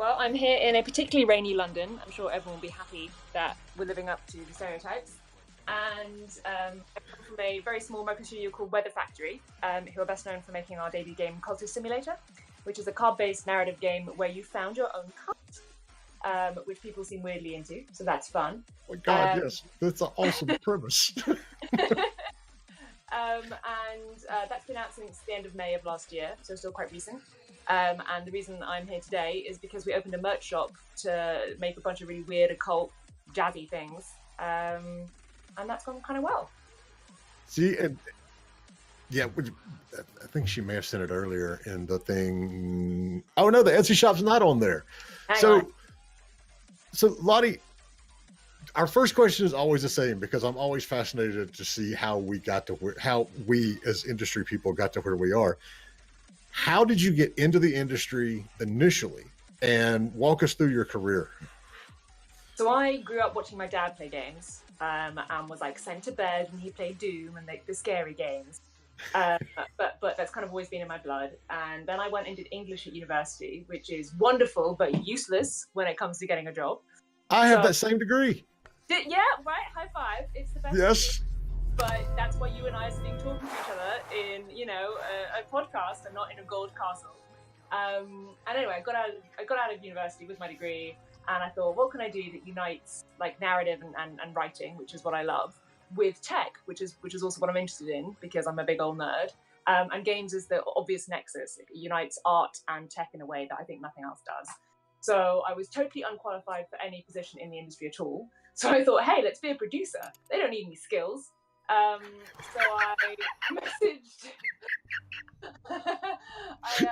Well, I'm here in a particularly rainy London. I'm sure everyone will be happy that we're living up to the stereotypes. And I come from a very small American studio called Weather Factory, who are best known for making our debut game Cultist Simulator, which is a card-based narrative game where you found your own cult, which people seem weirdly into, so that's fun. Oh my God, yes, that's an awesome premise. That's been out since the end of May of last year, so still quite recent. And the reason I'm here today is because we opened a merch shop to make a bunch of really weird, occult, jazzy things. And that's gone kind of well. See, and yeah, I think she may have sent it earlier in the thing. Oh no, the Etsy shop's not on there. So Lottie, our first question is always the same because I'm always fascinated to see how we as industry people got to where we are. How did you get into the industry initially, and walk us through your career? So I grew up watching my dad play games, and was like sent to bed and he played Doom and the scary games. But that's kind of always been in my blood. And then I went and did English at university, which is wonderful but useless when it comes to getting a job. I have that same degree. Yeah, right. High five. It's the best. Yes. But that's why you and I are sitting talking to each other in, a podcast and not in a gold castle. And anyway, I got out of university with my degree, and I thought, what can I do that unites like narrative and writing, which is what I love, with tech, which is also what I'm interested in because I'm a big old nerd. And games is the obvious nexus. It unites art and tech in a way that I think nothing else does. So I was totally unqualified for any position in the industry at all. So I thought, hey, let's be a producer. They don't need any skills. So I messaged. I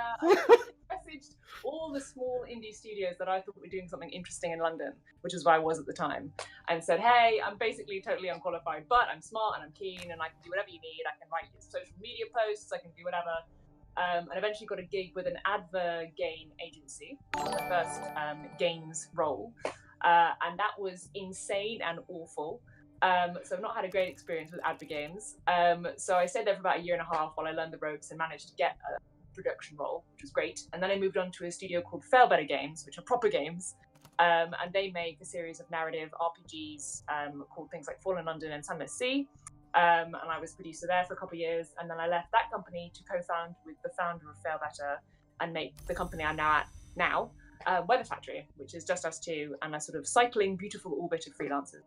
messaged all the small indie studios that I thought were doing something interesting in London, which is where I was at the time, and said, "Hey, I'm basically totally unqualified, but I'm smart and I'm keen, and I can do whatever you need. I can write your social media posts. I can do whatever." And eventually got a gig with an Advergain agency, the first games role, and that was insane and awful. So I've not had a great experience with Advergames. So I stayed there for about a year and a half while I learned the ropes and managed to get a production role, which was great. And then I moved on to a studio called Failbetter Games, which are proper games. And they make a series of narrative RPGs called things like Fallen London and Sunless Sea. And I was producer there for a couple of years. And then I left that company to co-found with the founder of Failbetter and make the company I'm now at, Weather Factory, which is just us two and a sort of cycling beautiful orbit of freelancers.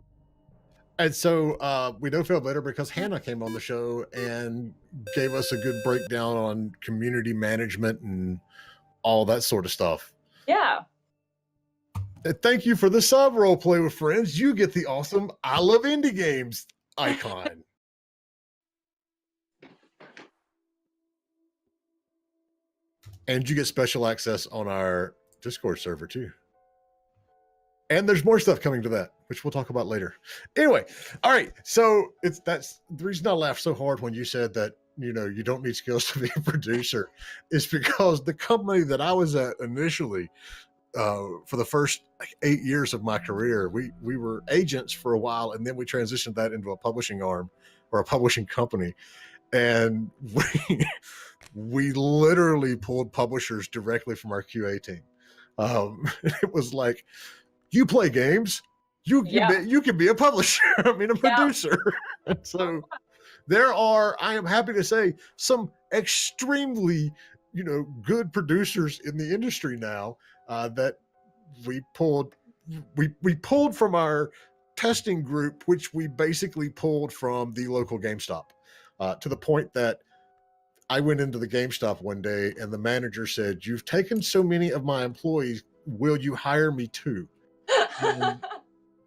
And so we know Failbetter because Hannah came on the show and gave us a good breakdown on community management and all that sort of stuff. Yeah. And thank you for the sub role play with friends. You get the awesome I love indie games icon. And you get special access on our Discord server too. And there's more stuff coming to that, which we'll talk about later. Anyway, all right. So that's the reason I laughed so hard when you said that, you don't need skills to be a producer is because the company that I was at initially, for the first 8 years of my career, we were agents for a while, and then we transitioned that into a publishing arm or a publishing company. And we literally pulled publishers directly from our QA team. It was like, you play games, you can be a publisher. I mean, a producer. And so I am happy to say, some extremely, good producers in the industry now that we pulled from our testing group, which we basically pulled from the local GameStop, to the point that I went into the GameStop one day and the manager said, "You've taken so many of my employees. Will you hire me too?"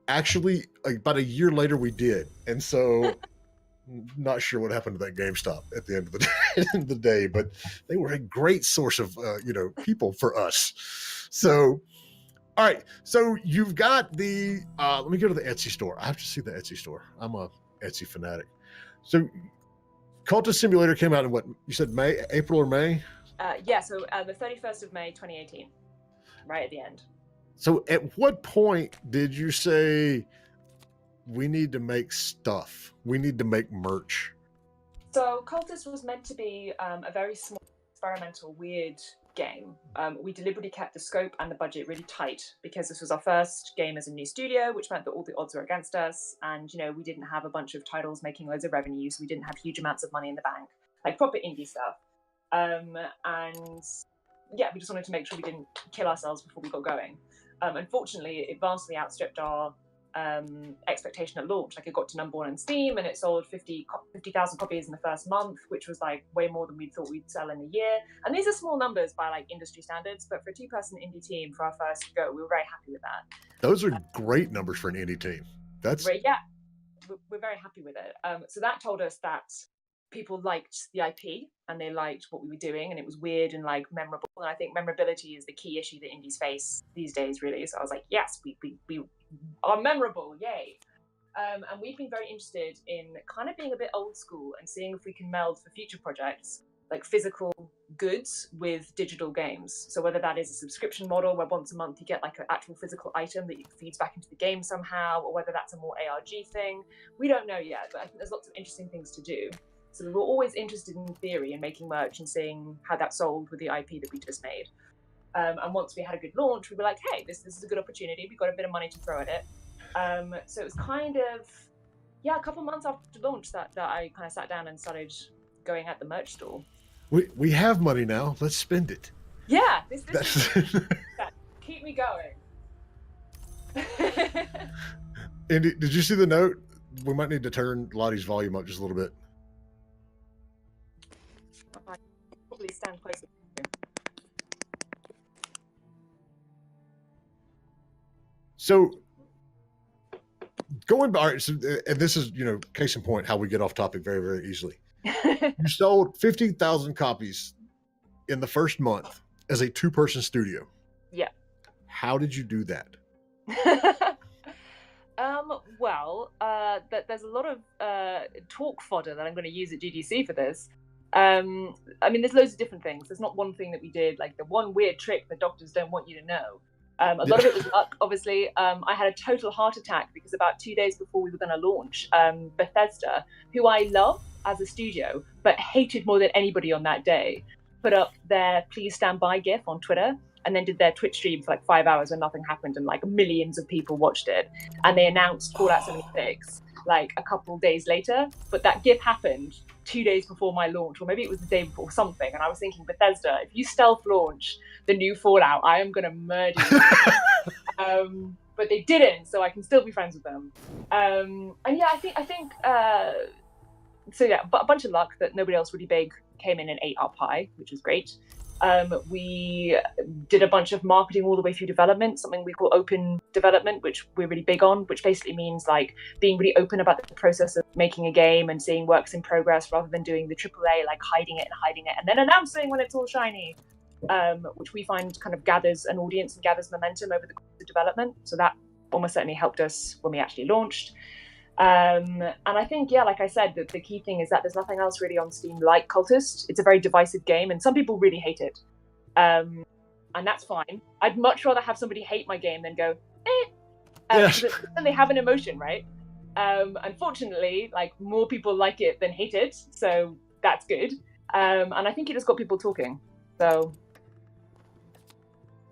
Actually, about a year later, we did. And so not sure what happened to that GameStop at the end of the day, but they were a great source of, people for us. So, all right. So you've got let me go to the Etsy store. I have to see the Etsy store. I'm a Etsy fanatic. So Cultist Simulator came out in what you said, April or May? So the 31st of May, 2018, right at the end. So at what point did you say, we need to make stuff? We need to make merch? So Cultist was meant to be a very small, experimental, weird game. We deliberately kept the scope and the budget really tight because this was our first game as a new studio, which meant that all the odds were against us. And, we didn't have a bunch of titles making loads of revenue, so we didn't have huge amounts of money in the bank, like proper indie stuff. And yeah, we just wanted to make sure we didn't kill ourselves before we got going. Unfortunately, it vastly outstripped our expectation at launch. Like, it got to number 1 on Steam and it sold 50,000 copies in the first month, which was like way more than we thought we'd sell in a year. And these are small numbers by like industry standards, but for a 2-person indie team for our first go, we were very happy with that. Those are great numbers for an indie team. That's right. Yeah, we're very happy with it. So that told us that people liked the IP and they liked what we were doing, and it was weird and like memorable. And I think memorability is the key issue that indies face these days, really. So I was like, yes, we are memorable, yay. And we've been very interested in kind of being a bit old school and seeing if we can meld for future projects like physical goods with digital games. So whether that is a subscription model where once a month you get like an actual physical item that feeds back into the game somehow, or whether that's a more ARG thing, we don't know yet, but I think there's lots of interesting things to do. So we were always interested in theory and making merch and seeing how that sold with the IP that we just made. And once we had a good launch, we were like, hey, this is a good opportunity. We've got a bit of money to throw at it. So it was kind of, a couple of months after launch that I kind of sat down and started going at the merch store. We have money now. Let's spend it. Yeah, this keep me going. And did you see the note? We might need to turn Lottie's volume up just a little bit. I probably stand closer. So going back, and this is, case in point, how we get off topic very, very easily. You sold 50,000 copies in the first month as a 2-person studio. Yeah. How did you do that? There's a lot of talk fodder that I'm going to use at GDC for this. There's loads of different things. There's not one thing that we did, like the one weird trick that doctors don't want you to know. A lot of it was luck, obviously. I had a total heart attack because about 2 days before we were going to launch, Bethesda, who I love as a studio, but hated more than anybody on that day, put up their please stand by gif on Twitter and then did their Twitch stream for like 5 hours and nothing happened and like millions of people watched it. And they announced Fallout 76 like a couple days later, but that gif happened 2 days before my launch, or maybe it was the day before something. And I was thinking, Bethesda, if you stealth launch the new Fallout, I am going to murder you. But they didn't, so I can still be friends with them. But a bunch of luck that nobody else really big came in and ate our pie, which was great. We did a bunch of marketing all the way through development, something we call open development, which we're really big on, which basically means like being really open about the process of making a game and seeing works in progress rather than doing the AAA, like hiding it and then announcing when it's all shiny, which we find kind of gathers an audience and gathers momentum over the course of development. So that almost certainly helped us when we actually launched. And I think, like I said, the key thing is that there's nothing else really on Steam like Cultist. It's a very divisive game and some people really hate it. And that's fine. I'd much rather have somebody hate my game than go, Yes. Then they have an emotion, right? Unfortunately, like more people like it than hate it. So that's good. And I think it just got people talking. So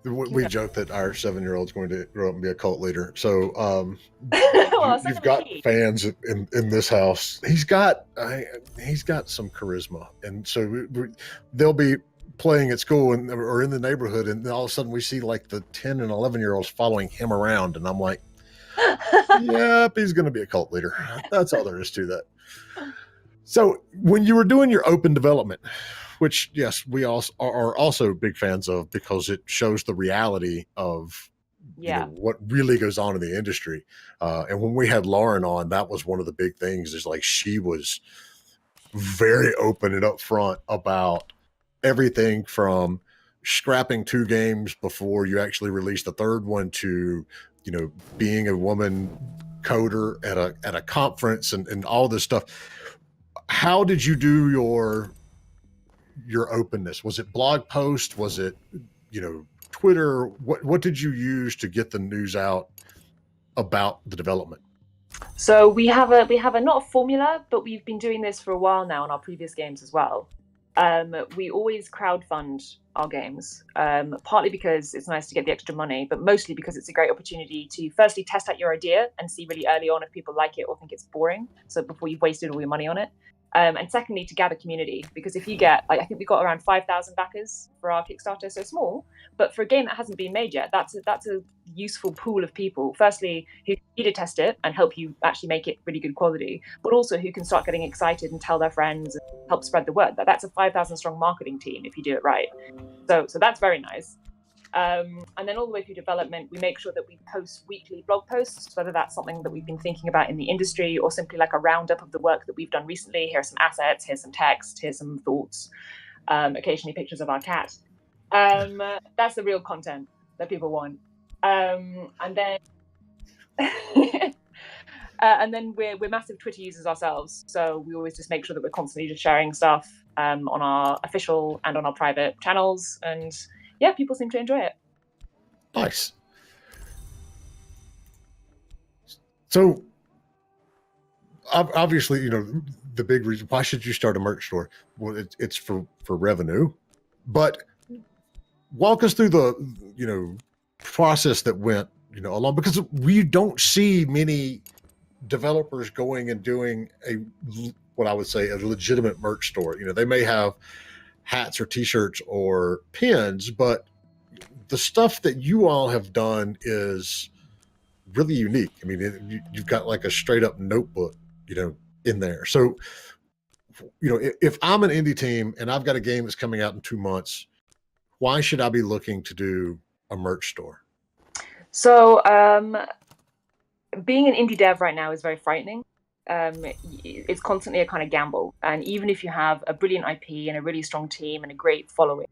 we joke that our 7-year-old's going to grow up and be a cult leader. So you've got fans in this house. He's got some charisma, and so they'll be playing at school or in the neighborhood, and all of a sudden we see like the 10 and 11-year-olds following him around, and I'm like, yep, he's going to be a cult leader. That's all there is to that. So when you were doing your open development, which, yes, we also are also big fans of because it shows the reality of what really goes on in the industry. And when we had Lauren on, that was one of the big things, is like she was very open and upfront about everything from scrapping 2 games before you actually release the third one to, being a woman coder at a conference and all this stuff. How did you do your openness? Was it blog post? Was it, Twitter? What did you use to get the news out about the development? So we have a not a formula, but we've been doing this for a while now on our previous games as well. we always crowdfund our games, partly because it's nice to get the extra money, but mostly because it's a great opportunity to firstly test out your idea and see really early on if people like it or think it's boring, so before you've wasted all your money on it. And secondly, to gather community, because if you get, like, I think we got around 5,000 backers for our Kickstarter, so small, but for a game that hasn't been made yet, that's a useful pool of people. Firstly, who can test it and help you actually make it really good quality, but also who can start getting excited and tell their friends and help spread the word. That's a 5,000 strong marketing team if you do it right. So that's very nice. And then all the way through development, we make sure that we post weekly blog posts, whether that's something that we've been thinking about in the industry or simply like a roundup of the work that we've done recently. Here are some assets, here's some text, here's some thoughts, occasionally pictures of our cat. That's the real content that people want. And then and then we're massive Twitter users ourselves, so we always just make sure that we're constantly just sharing stuff on our official and on our private channels, and yeah, people seem to enjoy it. Nice. So obviously, you know, the big reason why should you start a merch store? Well, it's for revenue, but walk us through the, you know, process that went, you know, along, because we don't see many developers going and doing what I would say a legitimate merch store. You know, they may have hats or t-shirts or pins, but the stuff that you all have done is really unique. I mean, you've got like a straight up notebook, you know, in there. So, you know, if I'm an indie team and I've got a game that's coming out in 2 months, why should I be looking to do a merch store? So, being an indie dev right now is very frightening. It's constantly a kind of gamble, and even if you have a brilliant IP and a really strong team and a great following,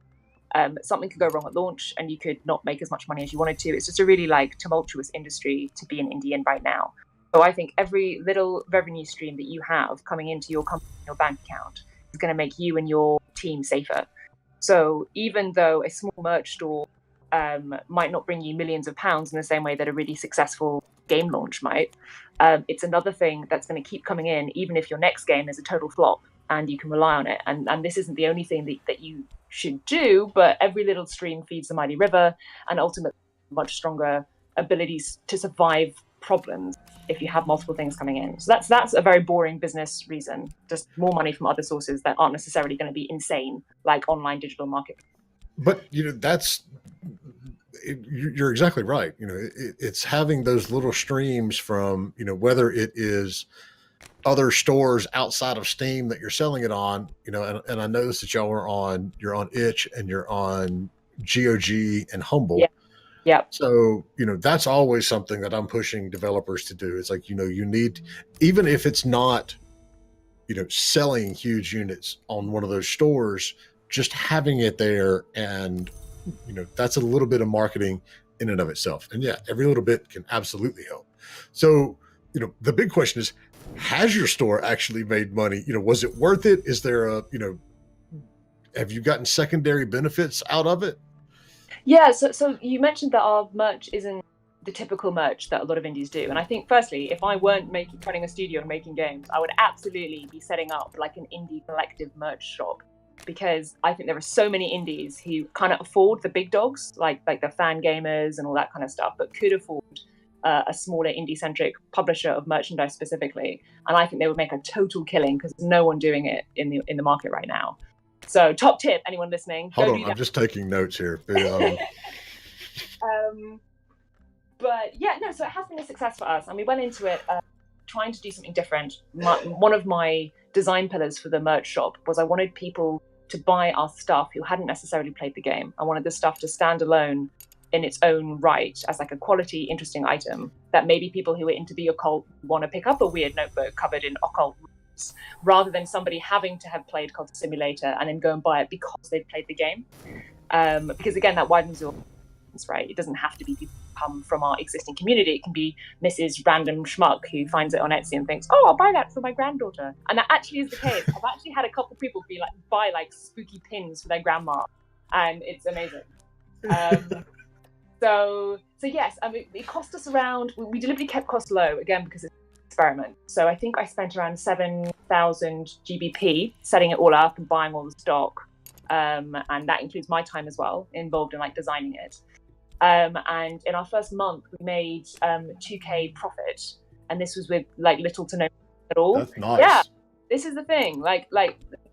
something could go wrong at launch and you could not make as much money as you wanted to. It's just a really like tumultuous industry to be an indie in right now. So I think every little revenue stream that you have coming into your company, your bank account, is going to make you and your team safer. So even though a small merch store might not bring you millions of pounds in the same way that a really successful game launch might, it's another thing that's going to keep coming in, even if your next game is a total flop and you can rely on it. And this isn't the only thing that you should do, but every little stream feeds the mighty river, and ultimately much stronger abilities to survive problems if you have multiple things coming in. So that's a very boring business reason, just more money from other sources that aren't necessarily going to be insane, like online digital market. But, you know, you're exactly right. You know, it's having those little streams from, you know, whether it is other stores outside of Steam that you're selling it on, you know, and I noticed that you're on Itch and you're on GOG and Humble. Yeah. Yeah. So, you know, that's always something that I'm pushing developers to do. It's like, you know, you need, even if it's not, you know, selling huge units on one of those stores, just having it there, and, you know, that's a little bit of marketing in and of itself. And yeah, every little bit can absolutely help. So, you know, the big question is, has your store actually made money? You know, was it worth it? Is there a, you know, have you gotten secondary benefits out of it? Yeah, so you mentioned that our merch isn't the typical merch that a lot of indies do. And I think, firstly, if I weren't running a studio and making games, I would absolutely be setting up like an indie collective merch shop, because I think there are so many indies who kind of afford the big dogs, like the fan gamers and all that kind of stuff, but could afford a smaller indie-centric publisher of merchandise specifically. And I think they would make a total killing, because there's no one doing it in the market right now. So top tip, anyone listening. Hold on, I'm just taking notes here. But yeah, no, so it has been a success for us. And we went into it trying to do something different. One of my design pillars for the merch shop was I wanted people to buy our stuff who hadn't necessarily played the game. I wanted the stuff to stand alone in its own right as like a quality, interesting item that maybe people who are into the occult want to pick up a weird notebook covered in occult rules, rather than somebody having to have played Cultist Simulator and then go and buy it because they've played the game. Because again, that widens your audience, right? It doesn't have to be people who come from our existing community. It can be Mrs. Random Schmuck who finds it on Etsy and thinks, oh, I'll buy that for my granddaughter. And that actually is the case. I've actually had a couple of people buy like spooky pins for their grandma, and it's amazing. So yes, I mean, it cost us around, we deliberately kept costs low, again, because it's experiment. So I think I spent around 7,000 GBP setting it all up and buying all the stock. And that includes my time as well, involved in like designing it. And in our first month, we made 2K profit. And this was with like little to no at all. That's nice. Yeah, this is the thing. Like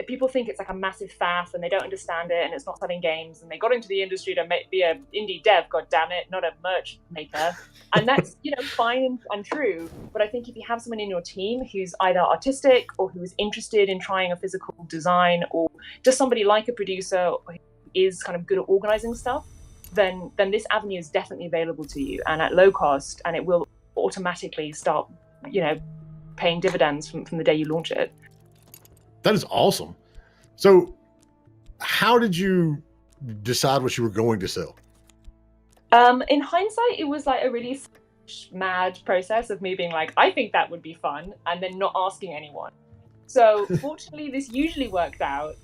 people think it's like a massive faff and they don't understand it and it's not selling games. And they got into the industry to be an indie dev, god damn it, not a merch maker. And that's, you know, fine and true. But I think if you have someone in your team who's either artistic or who's interested in trying a physical design, or just somebody like a producer who is kind of good at organizing stuff, then this avenue is definitely available to you and at low cost, and it will automatically start, you know, paying dividends from the day you launch it. That is awesome. So how did you decide what you were going to sell? In hindsight, it was like a really mad process of me being like, I think that would be fun, and then not asking anyone. So fortunately, this usually worked out.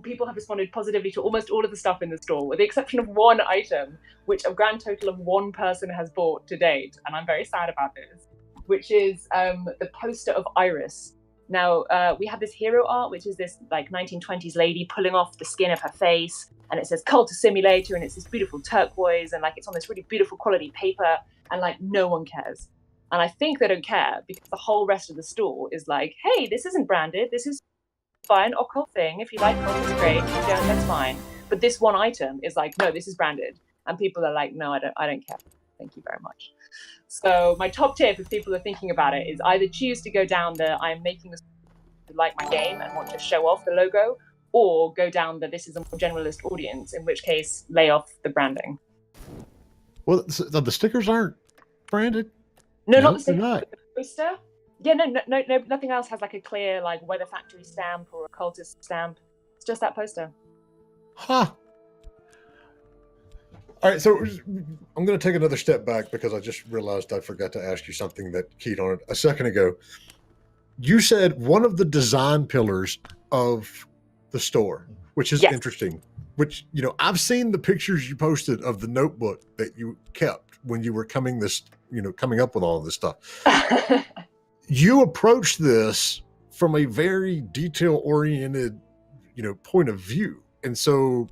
People have responded positively to almost all of the stuff in the store, with the exception of one item, which a grand total of one person has bought to date. And I'm very sad about this, which is the poster of Iris. Now, we have this hero art, which is this like 1920s lady pulling off the skin of her face, and it says Cultist Simulator, and it's this beautiful turquoise, and like it's on this really beautiful quality paper, and like no one cares. And I think they don't care because the whole rest of the store is like, hey, this isn't branded, this is fine, occult thing. If you like cult, it's great. If you don't, that's fine. But this one item is like, no, this is branded. And people are like, no, I don't care. Thank you very much. So my top tip, if people are thinking about it, is either choose to go down the I'm making this to like my game and want to show off the logo, or go down the this is a more generalist audience, in which case lay off the branding. Well, the stickers aren't branded? No, not the sticker. Not. The poster. Yeah, no, nothing else has like a clear like Weather Factory stamp or a cultist stamp. It's just that poster. Huh. All right, so I'm going to take another step back because I just realized I forgot to ask you something that keyed on it a second ago. You said one of the design pillars of the store, which is interesting, which, you know, I've seen the pictures you posted of the notebook that you kept when you were coming up with all of this stuff. You approached this from a very detail-oriented, you know, point of view. And so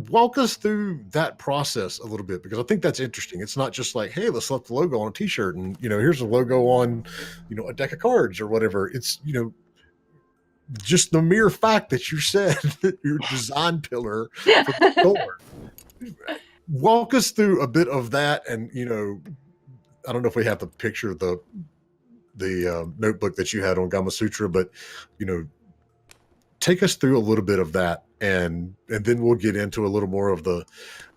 walk us through that process a little bit, because I think that's interesting. It's not just like, hey, let's slap the logo on a t-shirt and, you know, here's a logo on, you know, a deck of cards or whatever. It's, you know, just the mere fact that you said that your design pillar for the store. Walk us through a bit of that. And, you know, I don't know if we have the picture of the notebook that you had on Gama Sutra, but, you know, take us through a little bit of that, and then we'll get into a little more of the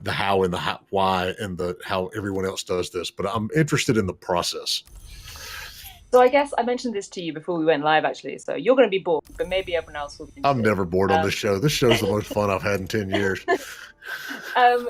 how and the why and the how everyone else does this. But I'm interested in the process. So I guess I mentioned this to you before we went live, actually. So you're going to be bored, but maybe everyone else will be. I'm never bored on this show. This show's the most fun I've had in 10 years.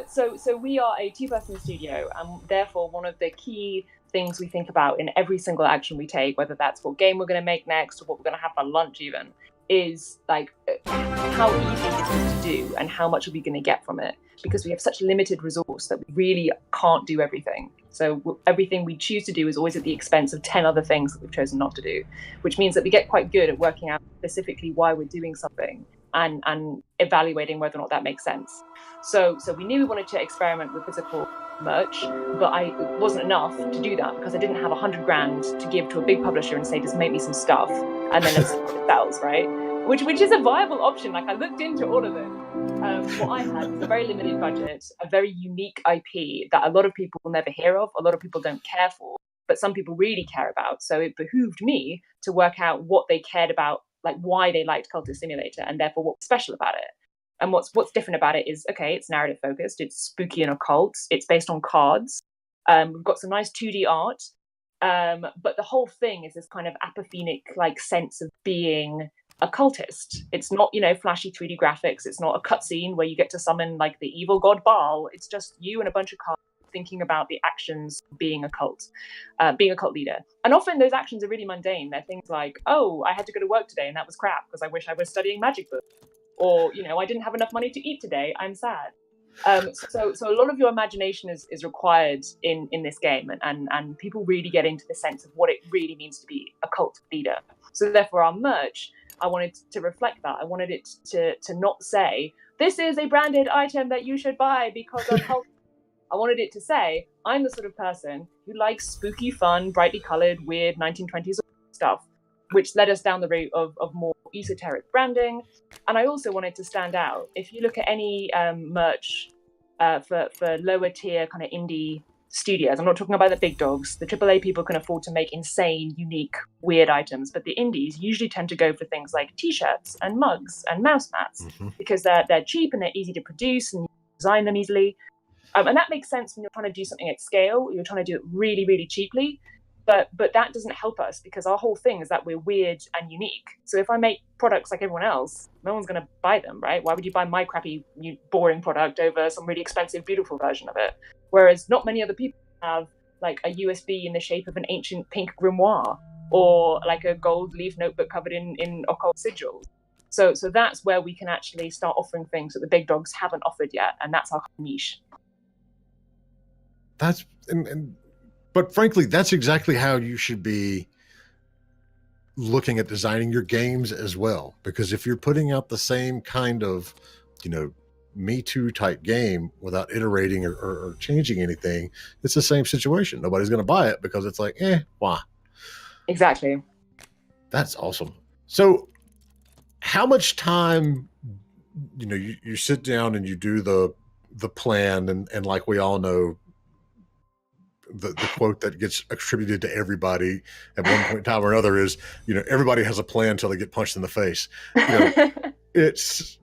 So we are a two-person studio, and therefore one of the key things we think about in every single action we take, whether that's what game we're going to make next or what we're going to have for lunch even, is like how easy is this to do and how much are we going to get from it, because we have such limited resource that we really can't do everything. So everything we choose to do is always at the expense of 10 other things that we've chosen not to do, which means that we get quite good at working out specifically why we're doing something and evaluating whether or not that makes sense. So we knew we wanted to experiment with physical merch, but it wasn't enough to do that because I didn't have 100 grand to give to a big publisher and say, just make me some stuff and then let's see what it sells, right? Which is a viable option. Like I looked into all of it. What I had was a very limited budget, a very unique IP that a lot of people will never hear of, a lot of people don't care for, but some people really care about. So it behooved me to work out what they cared about, like why they liked Cultist Simulator, and therefore what's special about it. And what's different about it is, okay, it's narrative focused, it's spooky and occult, it's based on cards. We've got some nice 2D art, but the whole thing is this kind of apophenic like sense of being a cultist. It's not, you know, flashy 3D graphics. It's not a cutscene where you get to summon like the evil god Baal. It's just you and a bunch of cards thinking about the actions of being a cult leader. And often those actions are really mundane. They're things like, oh, I had to go to work today and that was crap because I wish I was studying magic books. Or, you know, I didn't have enough money to eat today. I'm sad. So a lot of your imagination is required in this game, and people really get into the sense of what it really means to be a cult leader. So therefore, our merch, I wanted to reflect that. I wanted it to not say, this is a branded item that you should buy because of cult. I wanted it to say, I'm the sort of person who likes spooky, fun, brightly colored, weird 1920s stuff, which led us down the route of more esoteric branding. And I also wanted to stand out. If you look at any merch for lower tier kind of indie studios, I'm not talking about the big dogs. The AAA people can afford to make insane, unique, weird items, but the indies usually tend to go for things like t-shirts and mugs and mouse mats because they're cheap and they're easy to produce and you design them easily. And that makes sense when you're trying to do something at scale. You're trying to do it really, really cheaply. But that doesn't help us because our whole thing is that we're weird and unique. So if I make products like everyone else, no one's going to buy them, right? Why would you buy my crappy, boring product over some really expensive, beautiful version of it? Whereas not many other people have like a USB in the shape of an ancient pink grimoire or like a gold leaf notebook covered in occult sigils. So that's where we can actually start offering things that the big dogs haven't offered yet. And that's our niche. But frankly, that's exactly how you should be looking at designing your games as well. Because if you're putting out the same kind of, Me Too type game without iterating or changing anything, it's the same situation. Nobody's going to buy it because it's like, why? Exactly. That's awesome. So how much time, you sit down and you do the plan and like we all know, the quote that gets attributed to everybody at one point in time or another is, everybody has a plan until they get punched in the face. It's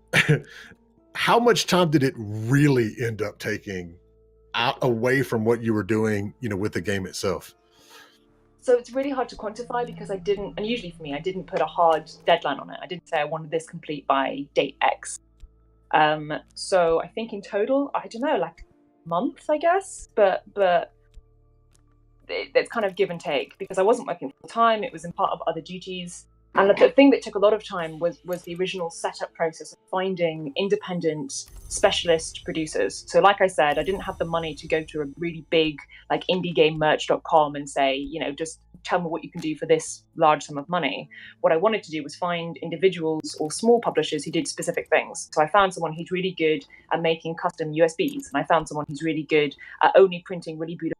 how much time did it really end up taking away from what you were doing, with the game itself? So it's really hard to quantify because and usually for me, I didn't put a hard deadline on it. I didn't say I wanted this complete by date X. So I think in total, I don't know, like a month, I guess, but it's kind of give and take because I wasn't working full time. It was in part of other duties. And the thing that took a lot of time was the original setup process of finding independent specialist producers. So like I said, I didn't have the money to go to a really big like indiegamemerch.com and say, just tell me what you can do for this large sum of money. What I wanted to do was find individuals or small publishers who did specific things. So I found someone who's really good at making custom USBs. And I found someone who's really good at only printing really beautiful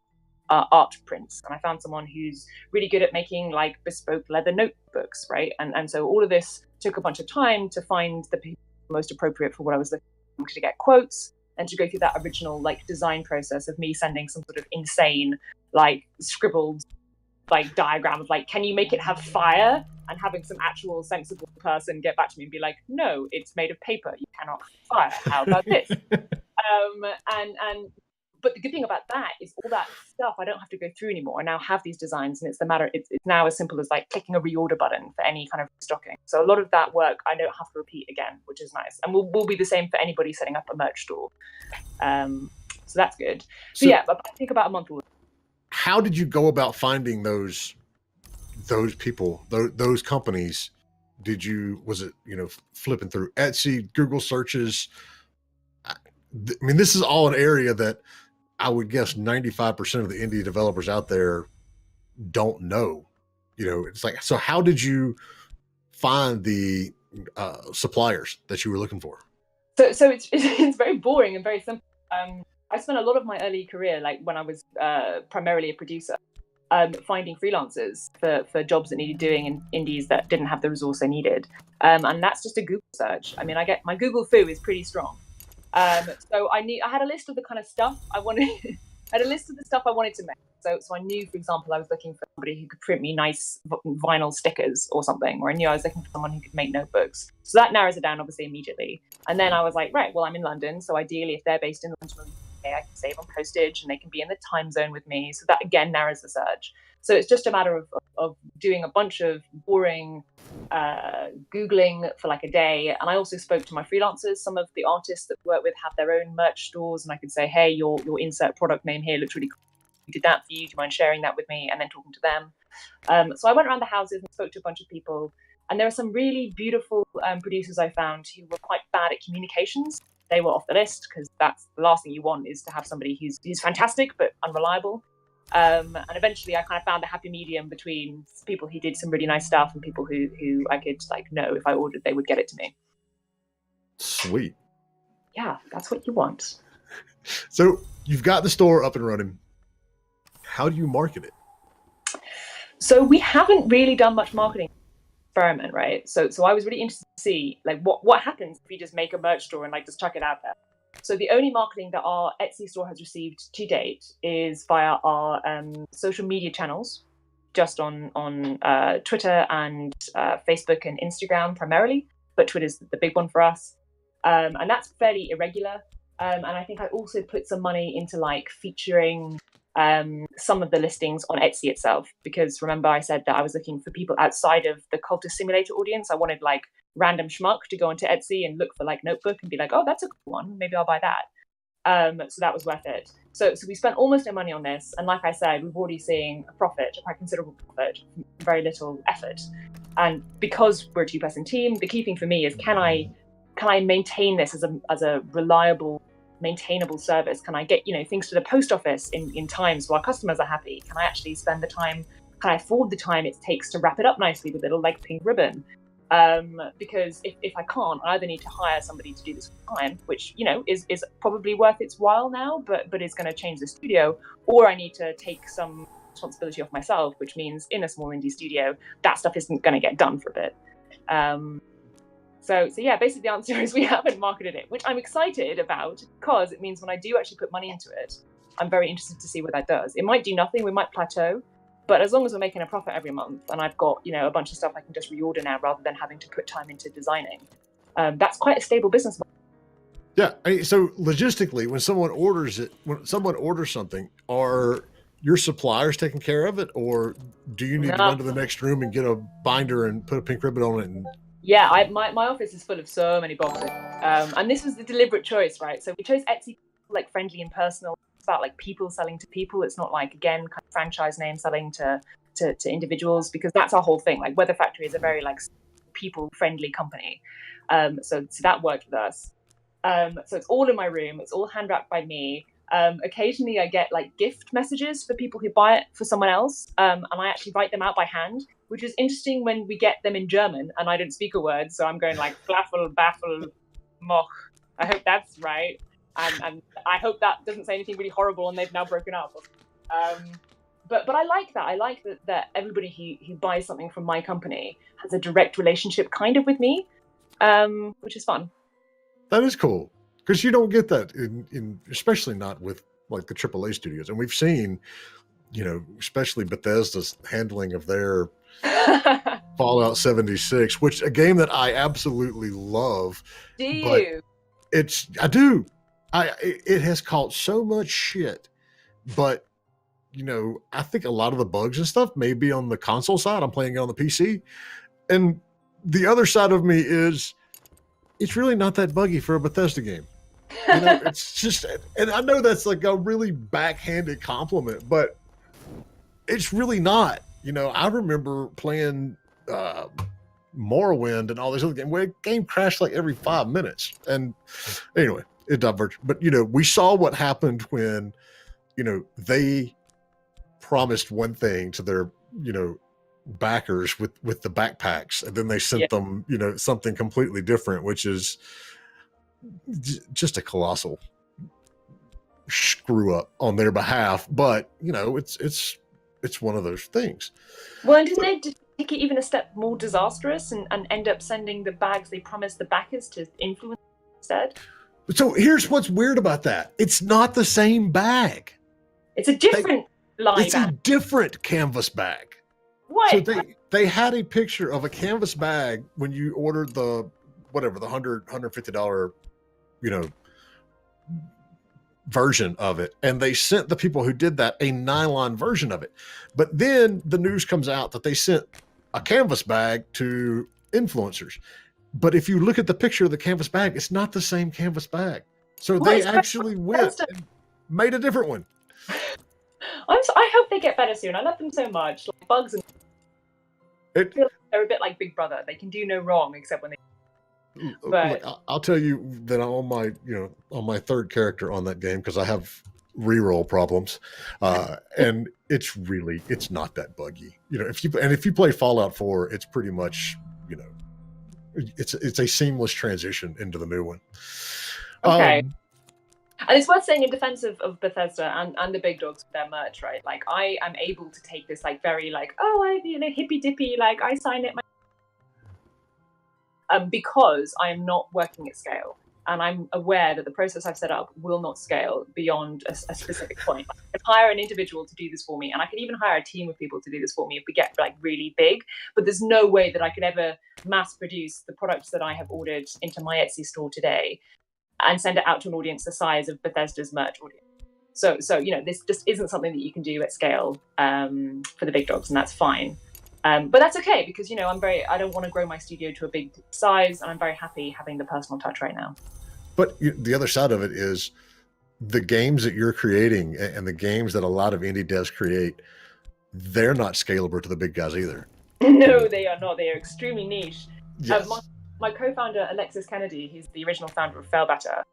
art prints, and I found someone who's really good at making like bespoke leather notebooks, right? And so all of this took a bunch of time to find the people most appropriate for what I was looking for, to get quotes and to go through that original like design process of me sending some sort of insane like scribbled like diagram of like, can you make it have fire, and having some actual sensible person get back to me and be like, no, it's made of paper, you cannot have fire, how about this? But the good thing about that is all that stuff I don't have to go through anymore. I now have these designs, and it's now as simple as like clicking a reorder button for any kind of stocking. So a lot of that work I don't have to repeat again, which is nice, and will be the same for anybody setting up a merch store. So that's good. So yeah, I think about a month. How did you go about finding those people, those companies? Was it flipping through Etsy, Google searches? I mean, this is all an area that I would guess 95% of the indie developers out there don't know. It's like, so how did you find the suppliers that you were looking for? So it's very boring and very simple. I spent a lot of my early career, like when I was primarily a producer, finding freelancers for jobs that needed doing in indies that didn't have the resource they needed. And that's just a Google search. I mean, my Google foo is pretty strong. So I had a list of the kind of stuff I wanted. I had a list of the stuff I wanted to make. So I knew, for example, I was looking for somebody who could print me nice vinyl stickers or something, or I knew I was looking for someone who could make notebooks. So that narrows it down, obviously, immediately. And then I was like, right, well, I'm in London, so ideally, if they're based in London, I can save on postage and they can be in the time zone with me. So that again narrows the search. So it's just a matter of doing a bunch of boring Googling for like a day. And I also spoke to my freelancers. Some of the artists that we work with have their own merch stores, and I could say, hey, your insert product name here looks really cool. We did that for you. Do you mind sharing that with me? And then talking to them. So I went around the houses and spoke to a bunch of people. And there are some really beautiful producers I found who were quite bad at communications. they were off the list, because that's the last thing you want, is to have somebody who's fantastic but unreliable. And eventually I kind of found a happy medium between people who did some really nice stuff and people who I could like know if I ordered they would get it to me. Sweet. Yeah, that's what you want. So you've got the store up and running. How do you market it? So we haven't really done much marketing experiment, right? So I was really interested to see like what happens if you just make a merch store and like just chuck it out there. So the only marketing that our Etsy store has received to date is via our social media channels, just on Twitter and Facebook and Instagram primarily, but Twitter's the big one for us. And that's fairly irregular. And I think I also put some money into like featuring some of the listings on Etsy itself, because remember I said that I was looking for people outside of the Cultist Simulator audience. I wanted like random schmuck to go onto Etsy and look for like Notebook and be like, oh, that's a cool one, maybe I'll buy that. So that was worth it. So we spent almost no money on this, and like I said, we've already seen a profit, a quite considerable profit, very little effort. And because we're a two-person team, the key thing for me is can I maintain this as a reliable, maintainable service? Can I get things to the post office in time so our customers are happy? Can I actually spend the time? Can I afford the time it takes to wrap it up nicely with a little like pink ribbon? Because if I can't, I either need to hire somebody to do this full time, which is probably worth its while now, but is going to change the studio, or I need to take some responsibility off myself, which means in a small indie studio that stuff isn't going to get done for a bit. So yeah, basically the answer is we haven't marketed it, which I'm excited about, because it means when I do actually put money into it, I'm very interested to see what that does. It might do nothing, we might plateau, but as long as we're making a profit every month and I've got a bunch of stuff I can just reorder now rather than having to put time into designing, that's quite a stable business model. Yeah. So logistically, when someone orders something, are your suppliers taking care of it, or do you need to run to the next room and get a binder and put a pink ribbon on it? Yeah, my office is full of so many boxes, and this was the deliberate choice, right? So we chose Etsy, like friendly and personal. It's about like people selling to people. It's not like, again, kind of franchise name selling to individuals, because that's our whole thing. Like Weather Factory is a very like people friendly company, so that worked with us. So it's all in my room. It's all hand wrapped by me. Occasionally I get like gift messages for people who buy it for someone else, and I actually write them out by hand, which is interesting when we get them in German and I don't speak a word. So I'm going like flaffel, baffel, moch. I hope that's right. And I hope that doesn't say anything really horrible and they've now broken up. But I like that. I like that everybody who buys something from my company has a direct relationship kind of with me, which is fun. That is cool, because you don't get that in especially not with like the AAA studios. And we've seen, especially Bethesda's handling of their Fallout 76, which a game that I absolutely love. Do you? I do. It has caught so much shit, but I think a lot of the bugs and stuff may be on the console side. I'm playing it on the PC, and the other side of me is it's really not that buggy for a Bethesda game. It's just, and I know that's like a really backhanded compliment, but it's really not. I remember playing Morrowind and all this other game where the game crashed like every 5 minutes. And anyway, it diverged. But we saw what happened when they promised one thing to their backers with the backpacks, and then they sent them something completely different, which is just a colossal screw up on their behalf. But it's one of those things. Well, and didn't they take it even a step more disastrous and end up sending the bags they promised the backers to influence instead? So here's what's weird about that. It's not the same bag. It's a different line. It's a different canvas bag. What? So they had a picture of a canvas bag when you ordered the $150, version of it, and they sent the people who did that a nylon version of it. But then the news comes out that they sent a canvas bag to influencers. But if you look at the picture of the canvas bag, it's not the same canvas bag. So they actually went and made a different one. I hope they get better soon. I love them so much. Like bugs and I feel like they're a bit like Big Brother. They can do no wrong except when they. But I'll tell you that I'm on my, on my third character on that game because I have reroll problems, and it's not that buggy. If you play Fallout 4, it's pretty much, it's a seamless transition into the new one. okay. And it's worth saying in defense of Bethesda and the big dogs with their merch, right? Like, I am able to take this, like, very, like, hippy dippy, like, I sign it because I am not working at scale. And I'm aware that the process I've set up will not scale beyond a specific point. I can hire an individual to do this for me, and I can even hire a team of people to do this for me if we get, like, really big. But there's no way that I could ever mass produce the products that I have ordered into my Etsy store today and send it out to an audience the size of Bethesda's merch audience. So this just isn't something that you can do at scale for the big dogs, and that's fine. But that's okay because I don't want to grow my studio to a big size, and I'm very happy having the personal touch right now. But the other side of it is the games that you're creating and the games that a lot of indie devs create, they're not scalable to the big guys either. No, they are not. They are extremely niche. Yes. My co-founder, Alexis Kennedy, he's the original founder of Failbatter,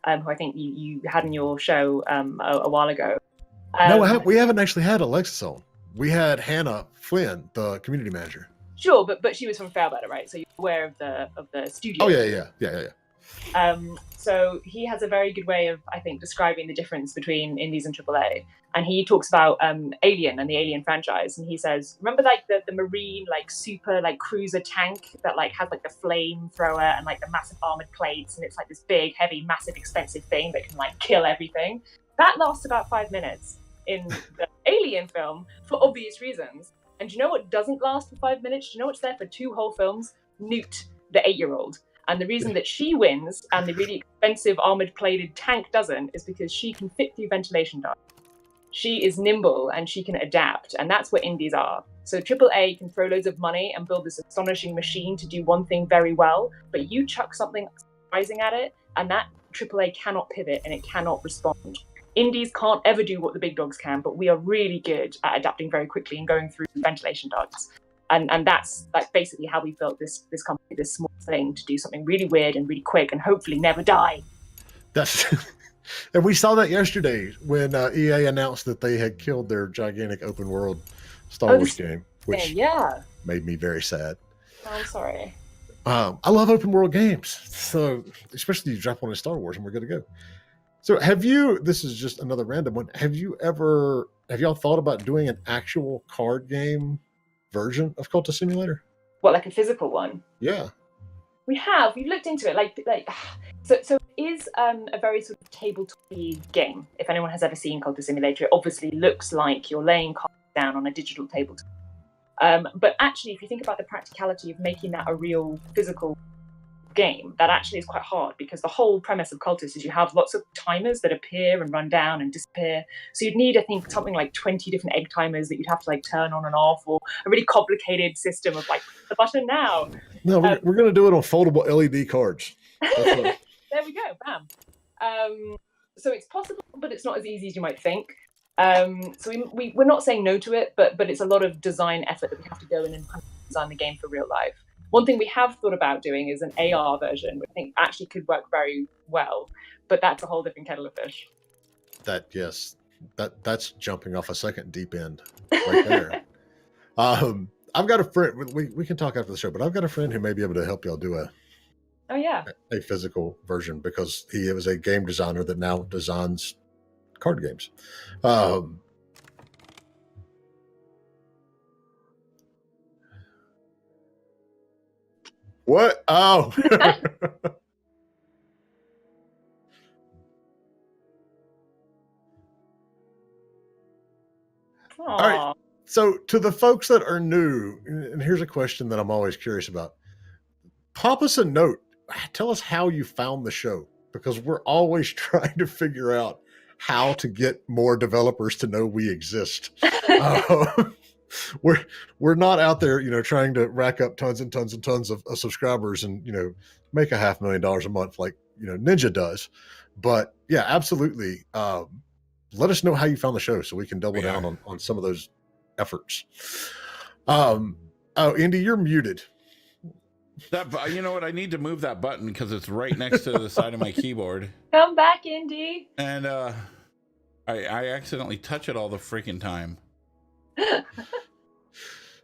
who I think you had in your show a while ago. No, we haven't actually had Alexis on. We had Hannah Flynn, the community manager. Sure, but she was from Failbatter, right? So you're aware of the studio. Oh yeah. So he has a very good way of, I think, describing the difference between indies and AAA. And he talks about Alien and the Alien franchise, and he says, remember like the marine like super like cruiser tank that like has like the flamethrower and like the massive armored plates, and it's like this big, heavy, massive, expensive thing that can like kill everything. That lasts about 5 minutes in the Alien film for obvious reasons. And do you know what doesn't last for 5 minutes? Do you know what's there for 2 whole films? Newt, the 8-year-old. And the reason that she wins and the really expensive armored plated tank doesn't is because she can fit through ventilation ducts. She is nimble and she can adapt, and that's what indies are. So AAA can throw loads of money and build this astonishing machine to do one thing very well, but you chuck something surprising at it, and that AAA cannot pivot and it cannot respond. Indies can't ever do what the big dogs can, but we are really good at adapting very quickly and going through ventilation ducts. And that's basically how we built this company, this small thing to do something really weird and really quick and hopefully never die. And we saw that yesterday when EA announced that they had killed their gigantic open world Star Wars game, which made me very sad. Oh, I'm sorry. I love open world games, so especially you drop one in Star Wars and we're good to go. So this is just another random one. Have y'all thought about doing an actual card game version of Cultist Simulator? What, like a physical one? Yeah. We've looked into it. So it is a very sort of tabletop-y game. If anyone has ever seen Cultist Simulator, it obviously looks like you're laying cards down on a digital tabletop. But actually, if you think about the practicality of making that a real physical game, that actually is quite hard, because the whole premise of Cultist is you have lots of timers that appear and run down and disappear. So you'd need, I think, something like 20 different egg timers that you'd have to like turn on and off, or a really complicated system of like, push the button now. No, we're going to do it on foldable LED cards. There we go, bam. So it's possible, but it's not as easy as you might think. So we're not saying no to it, but it's a lot of design effort that we have to go in and design the game for real life. One thing we have thought about doing is an AR version, which I think actually could work very well, but that's a whole different kettle of fish. That's jumping off a second deep end right there. I've got a friend, we can talk after the show, but I've got a friend who may be able to help y'all do a physical version, because he was a game designer that now designs card games. What? Oh. All right. So to the folks that are new, and here's a question that I'm always curious about. Pop us a note. Tell us how you found the show, because we're always trying to figure out how to get more developers to know we exist. We're not out there, trying to rack up tons and tons and tons of subscribers and, make $500,000 a month like, Ninja does. But yeah, absolutely. Let us know how you found the show so we can double down on some of those efforts. Indy, you're muted. That, you know what? I need to move that button because it's right next to the side of my keyboard. Come back, Indy. And I accidentally touch it all the freaking time.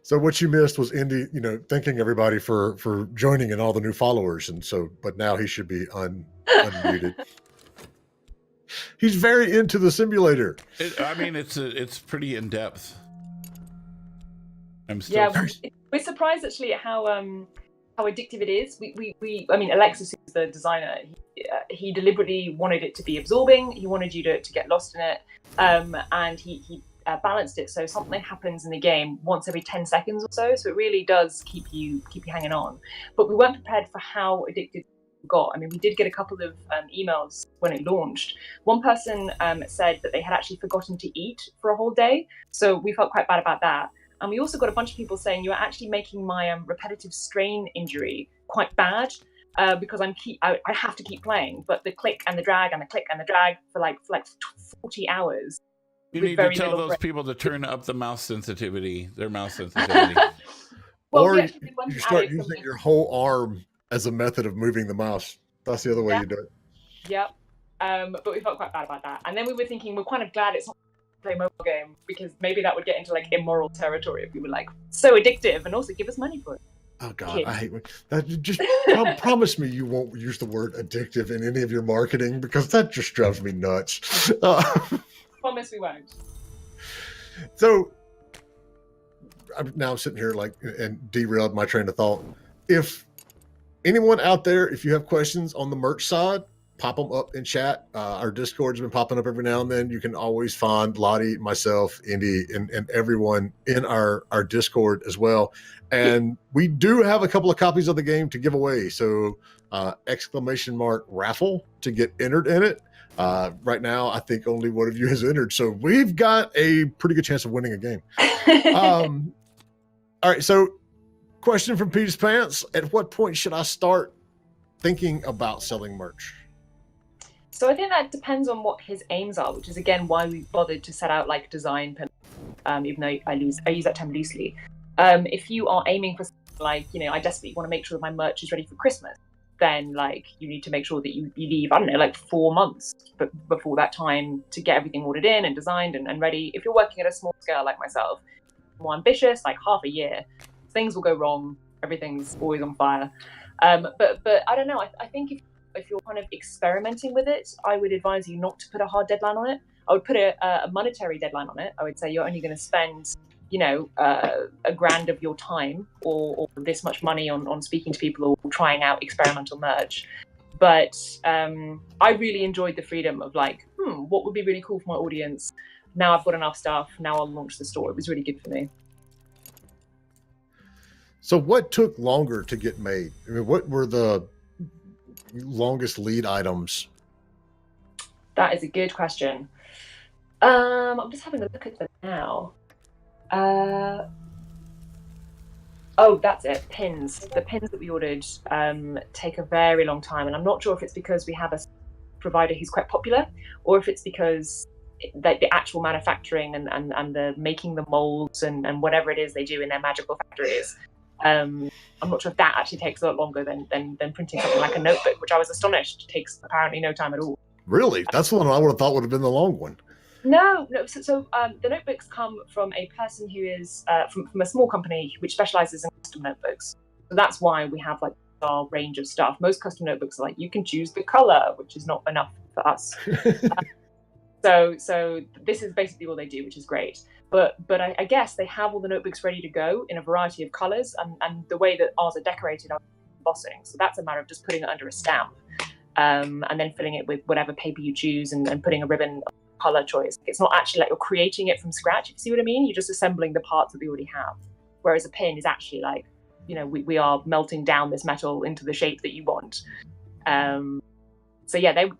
So what you missed was Indy, thanking everybody for joining and all the new followers, and so, but now he should be unmuted. He's very into the simulator. I mean, it's pretty in depth. I'm still. Yeah, we're surprised actually at how addictive it is. I mean, Alexis, who's the designer, he deliberately wanted it to be absorbing. He wanted you to get lost in it, and he balanced it so something happens in the game once every 10 seconds or so. So it really does keep you hanging on. But we weren't prepared for how addicted we got. I mean, we did get a couple of emails when it launched. One person said that they had actually forgotten to eat for a whole day. So we felt quite bad about that. And we also got a bunch of people saying, you're actually making my repetitive strain injury quite bad because I have to keep playing. But the click and the drag and the click and the drag for like 40 hours. You need to tell those people to turn up the mouse sensitivity, their mouse sensitivity. Well, or you start using your whole arm as a method of moving the mouse. That's the other way you do it. Yep. But we felt quite bad about that. And then we were thinking, we're kind of glad it's not play mobile game, because maybe that would get into like immoral territory if we were like so addictive and also give us money for it. Oh God, I hate that. Just promise me you won't use the word addictive in any of your marketing, because that just drives me nuts. Promise we won't. So I'm now sitting here and derailed my train of thought. If anyone out there, if you have questions on the merch side, pop them up in chat. Our Discord's been popping up every now and then. You can always find Lottie, myself, Indy, and everyone in our Discord as well. And we do have a couple of copies of the game to give away. So !raffle to get entered in it. Right now, I think only one of you has entered. So we've got a pretty good chance of winning a game. All right. So question from Peter's Pants. At what point should I start thinking about selling merch? So I think that depends on what his aims are, which is again why we bothered to set out like design, even though I use that term loosely. If you are aiming for like, I desperately want to make sure that my merch is ready for Christmas, then like you need to make sure that you leave, I don't know, like 4 months before that time to get everything ordered in and designed and ready. If you're working at a small scale like myself, more ambitious, like half a year, things will go wrong. Everything's always on fire. But I don't know. I think if you're kind of experimenting with it, I would advise you not to put a hard deadline on it. I would put a monetary deadline on it. I would say you're only going to spend, $1,000 of your time or this much money on speaking to people or trying out experimental merch. But I really enjoyed the freedom of like, what would be really cool for my audience? Now I've got enough stuff. Now I'll launch the store. It was really good for me. So what took longer to get made? I mean, what were the longest lead items? That is a good question. I'm just having a look at them now. Oh, that's it. Pins. The pins that we ordered take a very long time, and I'm not sure if it's because we have a provider who's quite popular, or if it's because the actual manufacturing and the making the molds and whatever it is they do in their magical factories. I'm not sure if that actually takes a lot longer than printing something like a notebook, which I was astonished takes apparently no time at all. Really? That's the one I would have thought would have been the long one. No. So the notebooks come from a person who is from a small company which specializes in custom notebooks. So that's why we have like our range of stuff. Most custom notebooks are like, you can choose the color, which is not enough for us. So this is basically all they do, which is great. But I guess they have all the notebooks ready to go in a variety of colors, and the way that ours are decorated are embossing. So that's a matter of just putting it under a stamp, and then filling it with whatever paper you choose and putting a ribbon of color choice. It's not actually like you're creating it from scratch, if you see what I mean. You're just assembling the parts that we already have. Whereas a pin is actually like, we are melting down this metal into the shape that you want. So yeah, they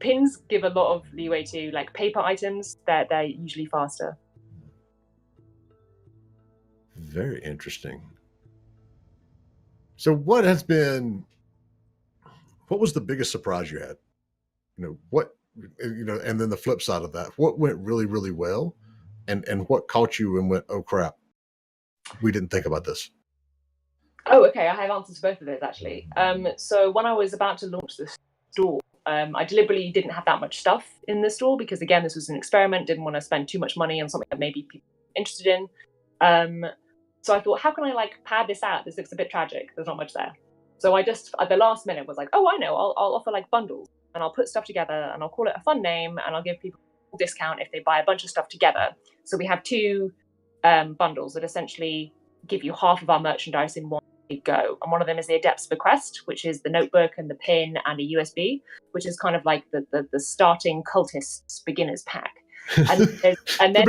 pins give a lot of leeway to like paper items. They're usually faster. Very interesting. So what was the biggest surprise you had? And then the flip side of that, what went really, really well, and what caught you and went, oh crap, we didn't think about this? Oh, okay. I have answers to both of those actually. So when I was about to launch the store, I deliberately didn't have that much stuff in the store because again, this was an experiment. Didn't want to spend too much money on something that maybe people are interested in. So I thought, how can I like pad this out? This looks a bit tragic. There's not much there. So I just at the last minute was like, oh, I know. I'll offer like bundles and I'll put stuff together and I'll call it a fun name and I'll give people a discount if they buy a bunch of stuff together. So we have two bundles that essentially give you half of our merchandise in one go. And one of them is the Adept's Bequest, which is the notebook and the pin and a USB, which is kind of like the starting cultists beginners pack. And then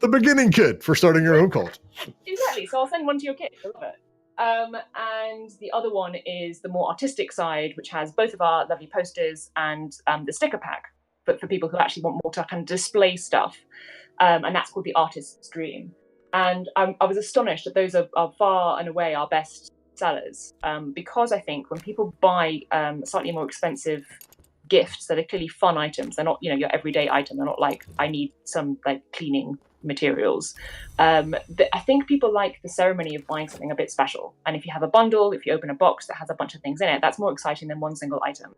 the beginning kit for starting your own cult. Exactly. So I'll send one to your kid. I love it. And the other one is the more artistic side, which has both of our lovely posters and the sticker pack, but for people who actually want more to kind of display stuff. And that's called the Artist's Dream. And I was astonished that those are far and away our best sellers, because I think when people buy slightly more expensive gifts that are clearly fun items, they're not, you know, your everyday item. They're not like, I need some like cleaning materials. I think people like the ceremony of buying something a bit special. And if you have a bundle, if you open a box that has a bunch of things in it, that's more exciting than one single item.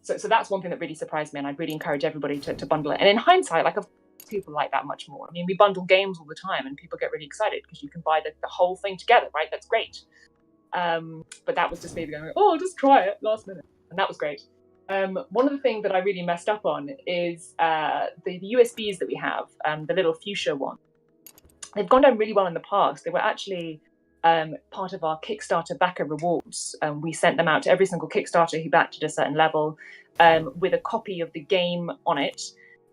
So that's one thing that really surprised me, and I'd really encourage everybody to bundle it. And in hindsight, like people like that much more. I mean, we bundle games all the time and people get really excited because you can buy the whole thing together, right? That's great. But that was just me going, oh, I'll just try it last minute. And that was great. One of the things that I really messed up on is the USBs that we have, the little fuchsia one. They've gone down really well in the past. They were actually part of our Kickstarter backer rewards. We sent them out to every single Kickstarter who backed at a certain level with a copy of the game on it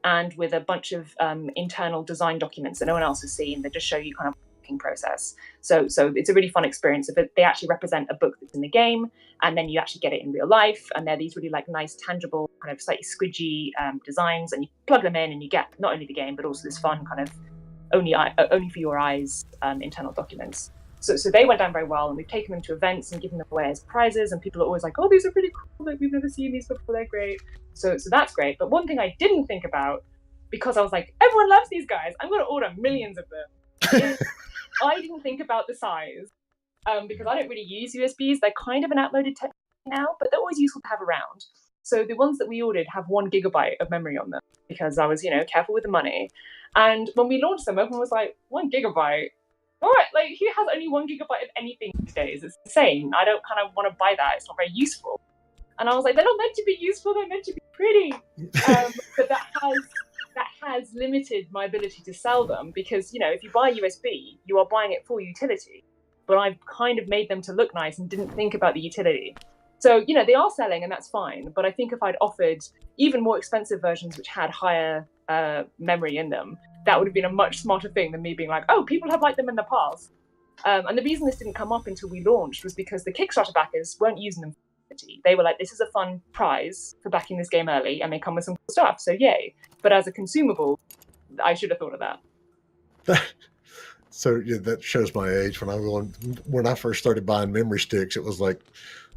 and with a bunch of internal design documents that no one else has seen that just show you kind of process. So it's a really fun experience. They actually represent a book that's in the game, and then you actually get it in real life, and they're these really like nice, tangible, kind of slightly squidgy designs, and you plug them in and you get not only the game but also this fun kind of only for your eyes internal documents. So they went down very well, and we've taken them to events and given them away as prizes, and people are always like, oh, these are pretty cool, like we've never seen these before, they're great. So that's great. But one thing I didn't think about, because I was like, everyone loves these guys, I'm going to order millions of them. I didn't think about the size because I don't really use USBs. They're kind of an outmoded technology now, but they're always useful to have around. So the ones that we ordered have 1 gigabyte of memory on them because I was, careful with the money. And when we launched them, everyone was like, 1 gigabyte? All right, like who has only 1 gigabyte of anything these days? It's insane. I don't kind of want to buy that. It's not very useful. And I was like, they're not meant to be useful. They're meant to be pretty. But that has limited my ability to sell them because, if you buy a USB, you are buying it for utility. But I've kind of made them to look nice and didn't think about the utility. So, they are selling and that's fine. But I think if I'd offered even more expensive versions which had higher memory in them, that would have been a much smarter thing than me being like, oh, people have liked them in the past. And the reason this didn't come up until we launched was because the Kickstarter backers weren't using them. They were like, this is a fun prize for backing this game early, and they come with some cool stuff, so yay. But as a consumable, I should have thought of that. So yeah, that shows my age. When I first started buying memory sticks, it was like,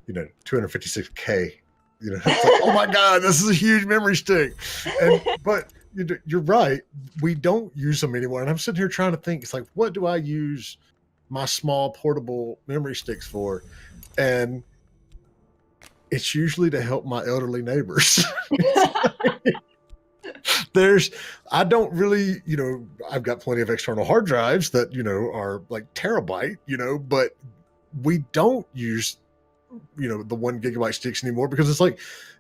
256K. It's like, oh my God, this is a huge memory stick. But you're right, we don't use them anymore. And I'm sitting here trying to think, it's like, what do I use my small portable memory sticks for? And it's usually to help my elderly neighbors. I don't really, I've got plenty of external hard drives that, are like terabyte, but we don't use, the 1 gigabyte sticks anymore because it's like,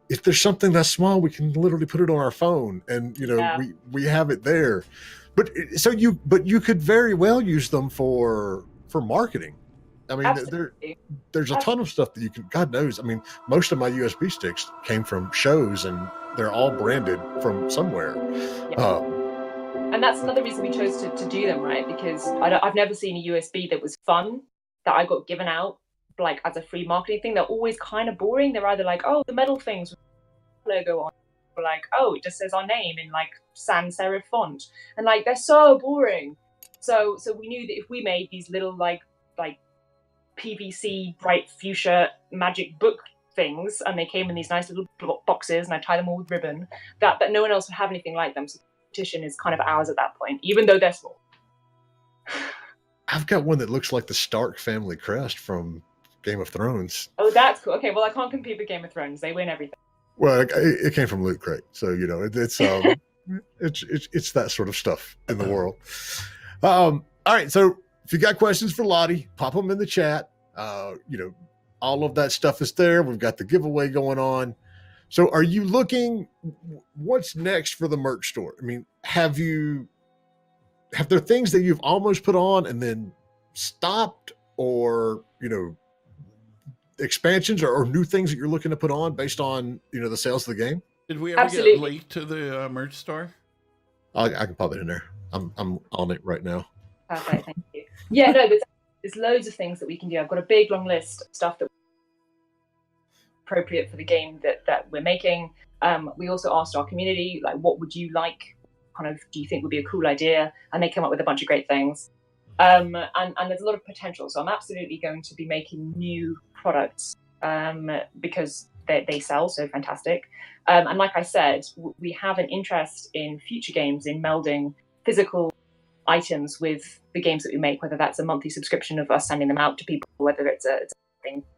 if there's something that's small, we can literally put it on our phone and, we have it there. But you could very well use them for marketing. I mean, there's a ton of stuff that you can, God knows. I mean, most of my USB sticks came from shows and they're all branded from somewhere. Yeah. And that's another reason we chose to do them, right? Because I've never seen a USB that was fun, that I got given out like as a free marketing thing. They're always kind of boring. They're either like, oh, the metal things with the logo on, or like, oh, it just says our name in like sans serif font. And like, they're so boring. So we knew that if we made these little like PVC bright fuchsia magic book things, and they came in these nice little boxes, and I tie them all with ribbon, that no one else would have anything like them. So the competition is kind of ours at that point, even though they're small. I've got one that looks like the Stark family crest from Game of Thrones. Oh, that's cool. Okay, well, I can't compete with Game of Thrones. They win everything. Well, it came from Loot Crate, so you know it's that sort of stuff in the world. All right, so if you got questions for Lottie, pop them in the chat. You know, all of that stuff is there. We've got the giveaway going on. So, are you looking? What's next for the merch store? I mean, have there things that you've almost put on and then stopped, or you know, expansions or new things that you're looking to put on based on the sales of the game? Did we ever Absolutely. get linked to the merch store? I can pop it in there. I'm on it right now. Perfect, thank you. Yeah, no, there's loads of things that we can do. I've got a big long list of stuff that appropriate for the game that we're making. We also asked our community, like, what would you like? Kind of, do you think would be a cool idea? And they come up with a bunch of great things. And there's a lot of potential. So I'm absolutely going to be making new products because they sell so fantastic. And like I said, we have an interest in future games in melding physical items with the games that we make, whether that's a monthly subscription of us sending them out to people, whether it's a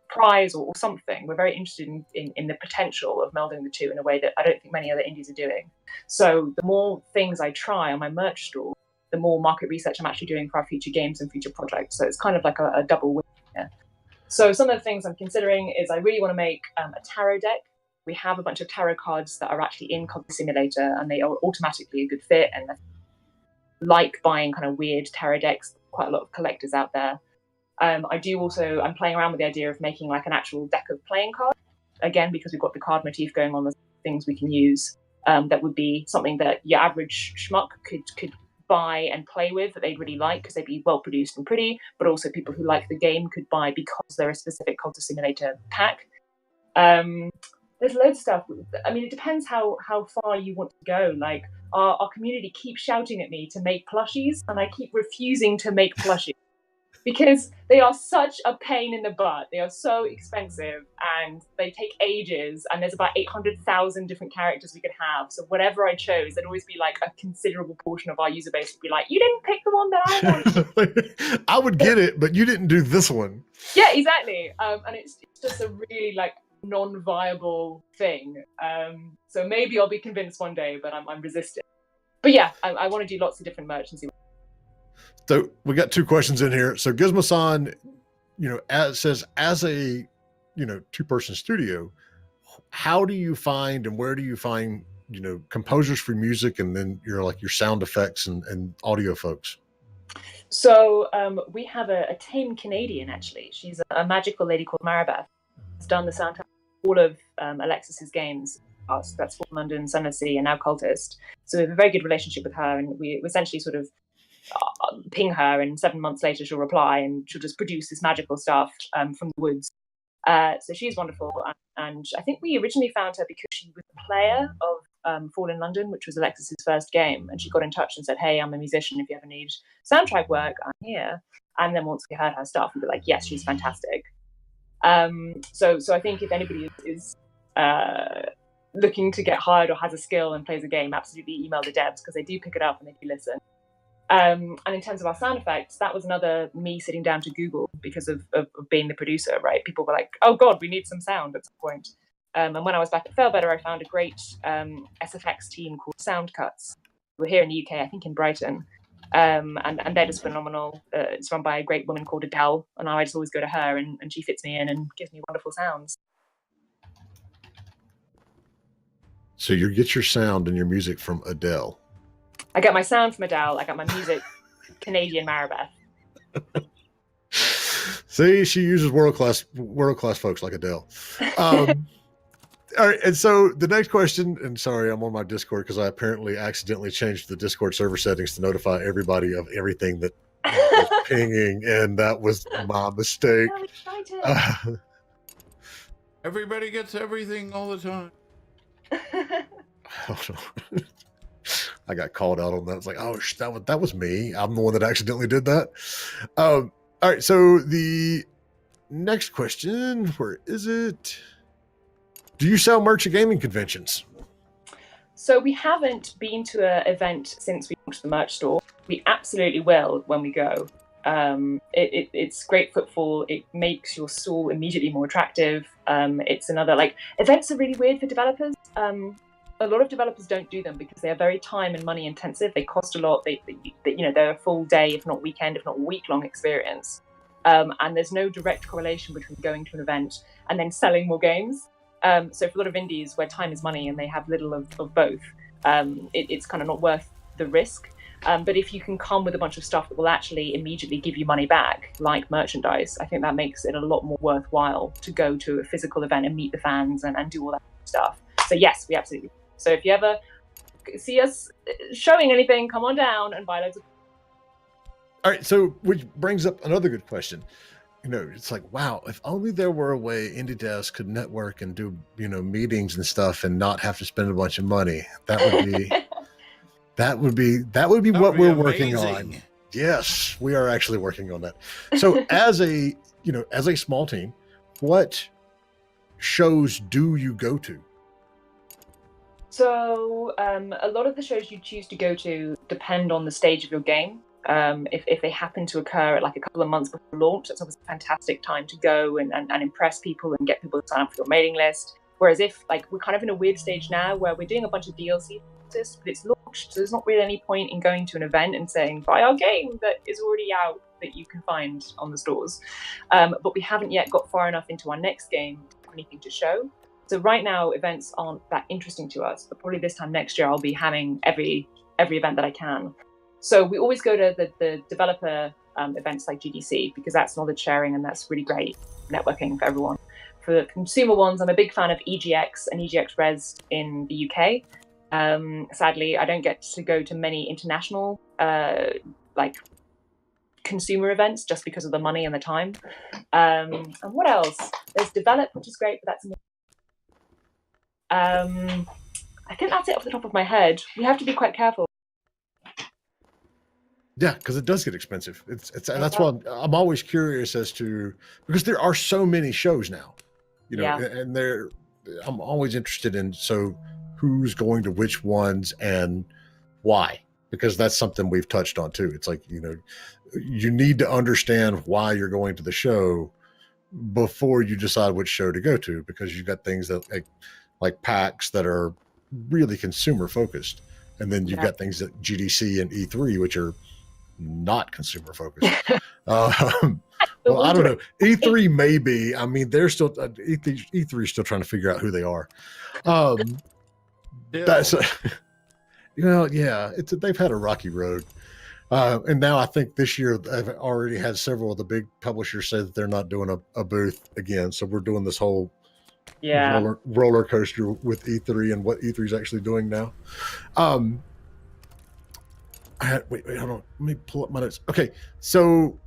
prize or something. We're very interested in the potential of melding the two in a way that I don't think many other indies are doing. So the more things I try on my merch store, the more market research I'm actually doing for our future games and future projects. So it's kind of like a double win here. So some of the things I'm considering is I really want to make a tarot deck. We have a bunch of tarot cards that are actually in Cultist Simulator, and they are automatically a good fit. And like buying kind of weird tarot decks, quite a lot of collectors out there. I'm playing around with the idea of making like an actual deck of playing cards. Again, because we've got the card motif going on, there's things we can use that would be something that your average schmuck could buy and play with, that they'd really like because they'd be well produced and pretty, but also people who like the game could buy because they're a specific Cultist Simulator pack. There's loads of stuff. I mean, it depends how far you want to go. Like our community keeps shouting at me to make plushies, and I keep refusing to make plushies because they are such a pain in the butt. They are so expensive and they take ages, and there's about 800,000 different characters we could have. So whatever I chose, there'd always be like a considerable portion of our user base would be like, you didn't pick the one that I wanted. I would get it, but you didn't do this one. Yeah, exactly. And it's just a really like non-viable thing. So maybe I'll be convinced one day, but I'm resistant. But yeah, I want to do lots of different merch and see. So we got two questions in here. So Gizmo-san, says, as a, two-person studio, how do you find and where do you find, composers for music and then your sound effects and audio folks? So we have a tame Canadian, actually. She's a magical lady called Maribeth. She's done the soundtrack all of Alexis's games. That's Fallen London, Sunless Sea, and now Cultist. So we have a very good relationship with her, and we essentially sort of ping her, and 7 months later she'll reply, and she'll just produce this magical stuff from the woods. So she's wonderful, and I think we originally found her because she was a player of Fallen London, which was Alexis's first game, and she got in touch and said, "Hey, I'm a musician. If you ever need soundtrack work, I'm here." And then once we heard her stuff, we were like, "Yes, she's fantastic." So I think if anybody is looking to get hired or has a skill and plays a game, absolutely email the devs because they do pick it up and they do listen. And in terms of our sound effects, that was another me sitting down to Google because of being the producer, right? People were like, "Oh God, we need some sound at some point." And when I was back at Fairbetter, I found a great SFX team called Sound Cuts. We're here in the UK, I think in Brighton. And they're just phenomenal. It's run by a great woman called Adele, and I just always go to her, and she fits me in and gives me wonderful sounds. So you get your sound and your music from Adele. I get my sound from Adele. I got my music, Canadian Maribeth. See, she uses world class folks like Adele. All right, and so the next question, and sorry, I'm on my Discord because I apparently accidentally changed the Discord server settings to notify everybody of everything that was pinging, and that was my mistake. Everybody gets everything all the time. I got called out on that. It's like, oh, that was me. I'm the one that accidentally did that. All right, so the next question, where is it? Do you sell merch at gaming conventions? So we haven't been to an event since we launched the merch store. We absolutely will when we go. It's great footfall. It makes your stall immediately more attractive. It's another, like, events are really weird for developers. A lot of developers don't do them because they are very time and money intensive. They cost a lot. They're a full day, if not weekend, if not week-long experience. And there's no direct correlation between going to an event and then selling more games. So for a lot of indies where time is money and they have little of both, it's kind of not worth the risk. But if you can come with a bunch of stuff that will actually immediately give you money back, like merchandise, I think that makes it a lot more worthwhile to go to a physical event and meet the fans and do all that stuff. So yes, we absolutely. So if you ever see us showing anything, come on down and buy loads of. All right, so which brings up another good question. It's like, wow, if only there were a way indie devs could network and do, meetings and stuff and not have to spend a bunch of money. That would be that would be what we're working on. Yes, we are actually working on that. So as a small team, what shows do you go to? So a lot of the shows you choose to go to depend on the stage of your game. If they happen to occur at like a couple of months before launch, that's obviously a fantastic time to go and impress people and get people to sign up for your mailing list. Whereas if, like, we're kind of in a weird stage now where we're doing a bunch of DLC, but it's launched, so there's not really any point in going to an event and saying, buy our game that is already out that you can find on the stores. But we haven't yet got far enough into our next game to have anything to show. So right now, events aren't that interesting to us, but probably this time next year, I'll be having every event that I can. So we always go to the developer events like GDC because that's knowledge sharing and that's really great networking for everyone. For the consumer ones, I'm a big fan of EGX and EGX Res in the UK. Sadly, I don't get to go to many international consumer events just because of the money and the time. And what else? There's Develop, which is great, but that's I think that's it off the top of my head. We have to be quite careful. Yeah, because it does get expensive. And that's why I'm always curious as to, because there are so many shows now, and I'm always interested in, so who's going to which ones and why, because that's something we've touched on too. It's like, you need to understand why you're going to the show before you decide which show to go to, because you've got things that like PAX that are really consumer focused. And then you've got things like GDC and E3, which are not consumer focused. Well, I don't know. E3 maybe. I mean, they're still E3 is still trying to figure out who they are. That's they've had a rocky road. And now I think this year I've already had several of the big publishers say that they're not doing a booth again. So we're doing this whole roller coaster with E3 and what E3 is actually doing now. Wait, hold on. Let me pull up my notes. Okay, so,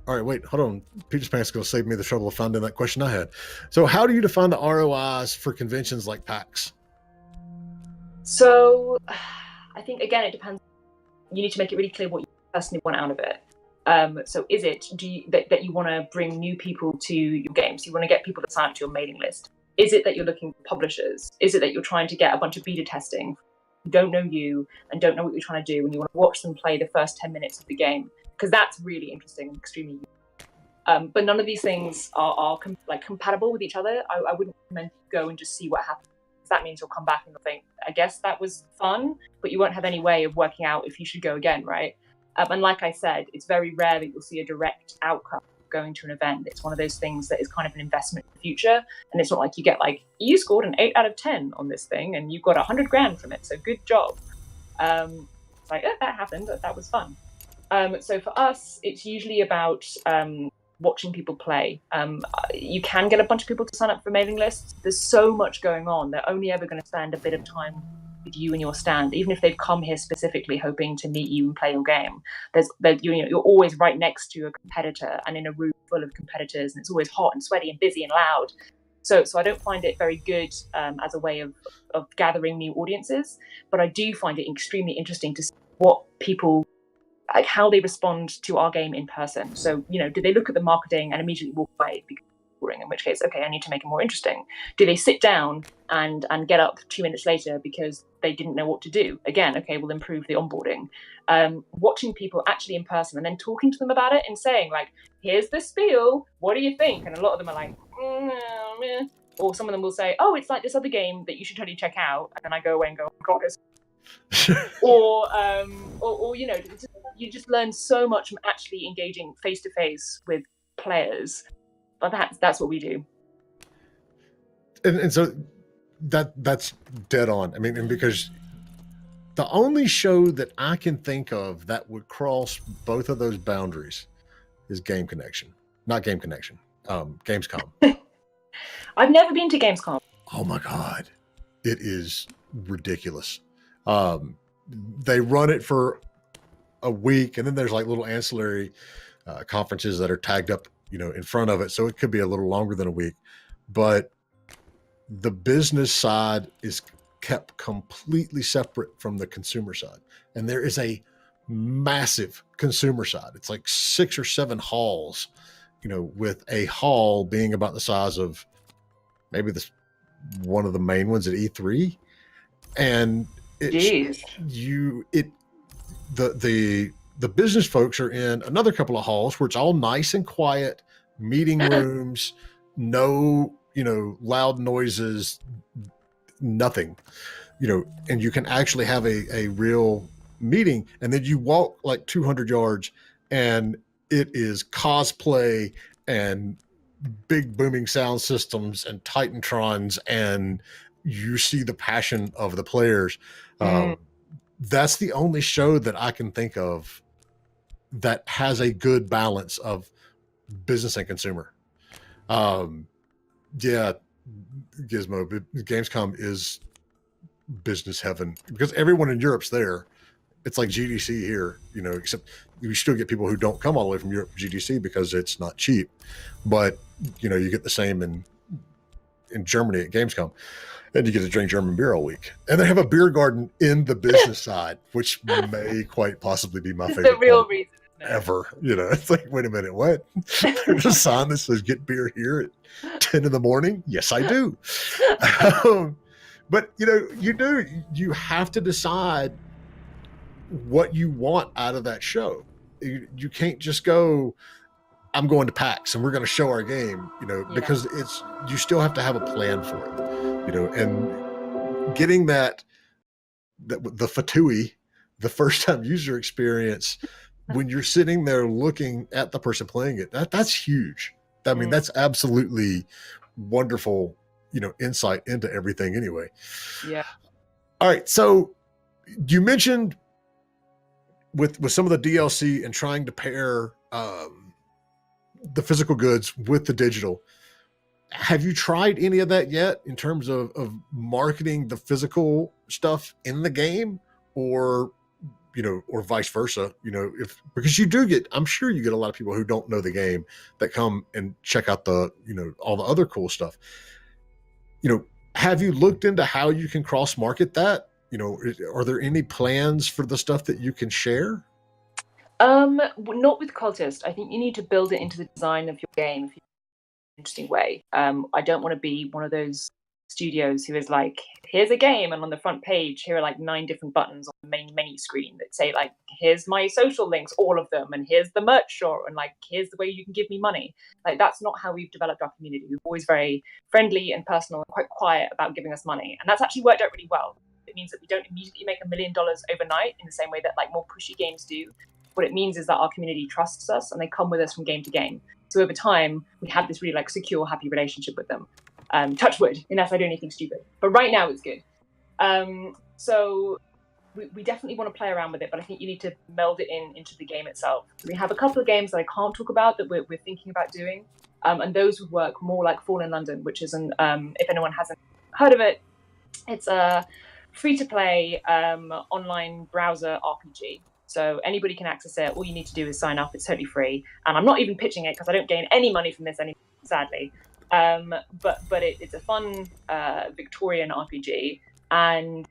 all right, wait, hold on. Peter Span's going to save me the trouble of finding that question I had. So how do you define the ROIs for conventions like PAX? So I think, again, it depends. You need to make it really clear what you personally want out of it. So is it that you want to bring new people to your games? You want to get people to sign up to your mailing list? Is it that you're looking for publishers? Is it that you're trying to get a bunch of beta testing who don't know you and don't know what you're trying to do, and you want to watch them play the first 10 minutes of the game? Because that's really interesting and extremely useful. But none of these things are compatible with each other. I wouldn't recommend you go and just see what happens. That means you'll come back and you'll think, I guess that was fun, but you won't have any way of working out if you should go again, right? And like I said, it's very rare that you'll see a direct outcome going to an event. It's one of those things that is kind of an investment in the future. And it's not like you get you scored an 8 out of 10 on this thing and you got $100,000 from it. So good job. It's like, that happened. That was fun. So for us, it's usually about watching people play. You can get a bunch of people to sign up for mailing lists. There's so much going on. They're only ever going to spend a bit of time with you and your stand, even if they've come here specifically hoping to meet you and play your game. You're always right next to a competitor and in a room full of competitors, and it's always hot and sweaty and busy and loud. So I don't find it very good as a way of gathering new audiences, but I do find it extremely interesting to see what people, how they respond to our game in person. So, do they look at the marketing and immediately walk away because boring, in which case, okay, I need to make it more interesting. Do they sit down and get up 2 minutes later because they didn't know what to do? Again, okay, we'll improve the onboarding. Watching people actually in person and then talking to them about it and saying, like, here's the spiel, what do you think? And a lot of them are like, or some of them will say, oh, it's like this other game that you should totally check out. And then I go away and go, oh, God, it's... or you know, you just learn so much from actually engaging face to face with players. But that's what we do. And so that's dead on. I mean, and because the only show that I can think of that would cross both of those boundaries is Game Connection. Not Game Connection. Gamescom. I've never been to Gamescom. Oh my God. It is ridiculous. They run it for a week, and then there's like little ancillary conferences that are tagged up, you know, in front of it. So it could be a little longer than a week, but the business side is kept completely separate from the consumer side. And there is a massive consumer side. It's like 6 or 7 halls, you know, with a hall being about the size of maybe this one of the main ones at E3. And the business folks are in another couple of halls where it's all nice and quiet, meeting rooms, no, you know, loud noises, nothing, you know, and you can actually have a real meeting. And then you walk like 200 yards and it is cosplay and big booming sound systems and Titantrons, and you see the passion of the players. That's the only show that I can think of that has a good balance of business and consumer. Yeah, Gizmo, Gamescom is business heaven because everyone in Europe's there. It's like GDC here, you know, except you still get people who don't come all the way from Europe to GDC because it's not cheap. But, you know, you get the same in Germany at Gamescom, and you get to drink German beer all week. And they have a beer garden in the business side, which may quite possibly be my favorite. The real reason ever. You know, it's like, wait a minute, what? There's a sign that says get beer here at 10 in the morning. Yes, I do. But, you know, you have to decide what you want out of that show. You can't just go, I'm going to PAX and we're going to show our game, you know, because you still have to have a plan for it, you know, and getting the fatui, the first time user experience, when you're sitting there looking at the person playing it, that's huge. I mean, that's absolutely wonderful, you know, insight into everything anyway. Yeah. All right. So you mentioned with some of the DLC and trying to pair the physical goods with the digital. Have you tried any of that yet in terms of marketing the physical stuff in the game, or, you know, or vice versa, you know, because you do get, I'm sure you get a lot of people who don't know the game that come and check out the, you know, all the other cool stuff. You know, have you looked into how you can cross market that? You know, are there any plans for the stuff that you can share? Not with Cultist. I think you need to build it into the design of your game in an interesting way. I don't want to be one of those studios who is like, here's a game, and on the front page here are like 9 different buttons on the main menu screen that say like, here's my social links, all of them, and here's the merch shop, and like, here's the way you can give me money. Like, that's not how we've developed our community. We're always very friendly and personal and quite quiet about giving us money, and that's actually worked out really well. It means that we don't immediately make $1 million overnight in the same way that like more pushy games do. What it means is that our community trusts us and they come with us from game to game. So over time, we have this really like secure, happy relationship with them. Touch wood, unless I do anything stupid. But right now it's good. So we definitely want to play around with it, but I think you need to meld it into the game itself. So we have a couple of games that I can't talk about that we're thinking about doing. And those would work more like Fall in London, which is if anyone hasn't heard of it, it's a free-to-play online browser RPG. So anybody can access it. All you need to do is sign up. It's totally free. And I'm not even pitching it because I don't gain any money from this anymore, sadly. But it's a fun Victorian RPG. And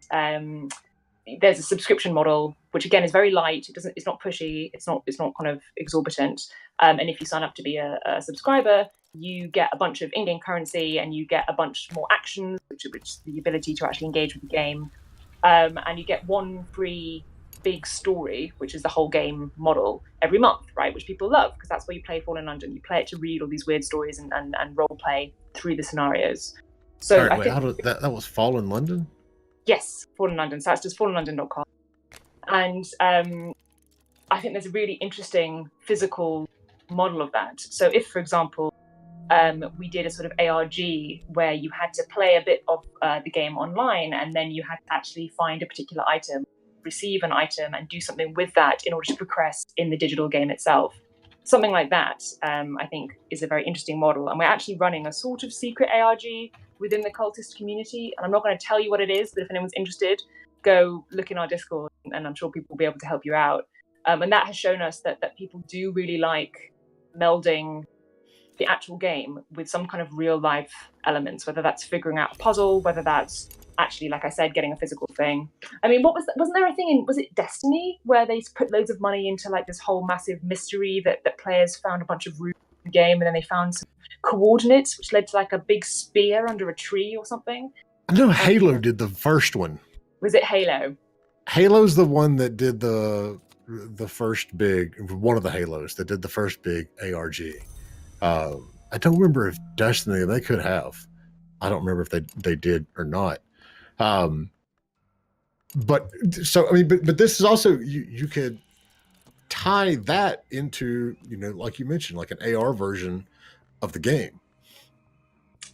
there's a subscription model, which again is very light. It's not pushy. It's not kind of exorbitant. And if you sign up to be a subscriber, you get a bunch of in-game currency, and you get a bunch more actions, which is the ability to actually engage with the game. And you get one free big story, which is the whole game model, every month, right? Which people love, because that's where you play Fallen London. You play it to read all these weird stories and role play through the scenarios. So all right, wait, how did that was Fallen London? Yes, Fallen London. So that's just fallenlondon.com. And I think there's a really interesting physical model of that. So if, for example, we did a sort of ARG where you had to play a bit of the game online, and then you had to actually find a particular item, receive an item, and do something with that in order to progress in the digital game itself. Something like that, I think, is a very interesting model. And we're actually running a sort of secret ARG within the Cultist community. And I'm not going to tell you what it is, but if anyone's interested, go look in our Discord, and I'm sure people will be able to help you out. And that has shown us that people do really like melding the actual game with some kind of real life elements, whether that's figuring out a puzzle, whether that's actually, like I said, getting a physical thing. I mean, wasn't there a thing in, was it Destiny, where they put loads of money into like this whole massive mystery that players found a bunch of roots in the game, and then they found some coordinates, which led to like a big spear under a tree or something? I know Halo did the first one. Was it Halo? Halo's the one that did the first big, one of the Halos that did the first big ARG. I don't remember if Destiny, they could have. I don't remember if they did or not. But so, I mean, but this is also, you could tie that into, you know, like you mentioned, like an AR version of the game.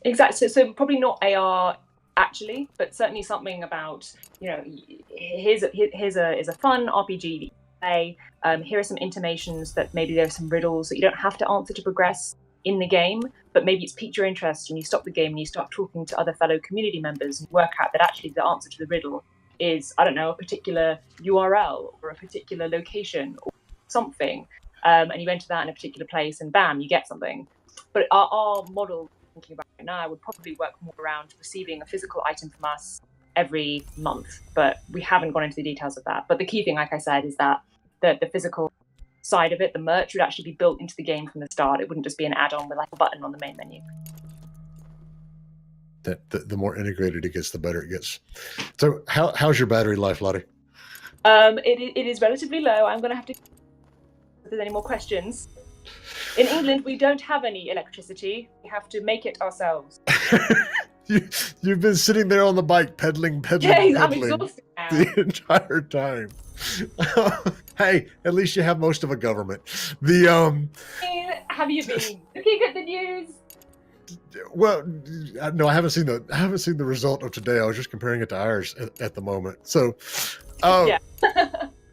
Exactly. So probably not AR actually, but certainly something about, you know, here's a fun RPG that you play. Here are some intimations that maybe there are some riddles that you don't have to answer to progress in the game, but maybe it's piqued your interest and you stop the game and you start talking to other fellow community members and work out that actually the answer to the riddle is, I don't know, a particular URL or a particular location or something, and you enter that in a particular place and bam, you get something. But our model, thinking about it now, would probably work more around receiving a physical item from us every month, but we haven't gone into the details of that. But the key thing, like I said, is that the physical side of it, the merch, would actually be built into the game from the start. It wouldn't just be an add-on with like a button on the main menu. The more integrated it gets, the better it gets. So how's your battery life, Lottie? It is relatively low. I'm going to have to, if there's any more questions. In England, we don't have any electricity. We have to make it ourselves. You've been sitting there on the bike pedaling Yeah, I'm exhausted now. The entire time. Hey, at least you have most of a government. Have you been looking at the news? Well, no, I haven't seen the result of today. I was just comparing it to ours at the moment. So, yeah.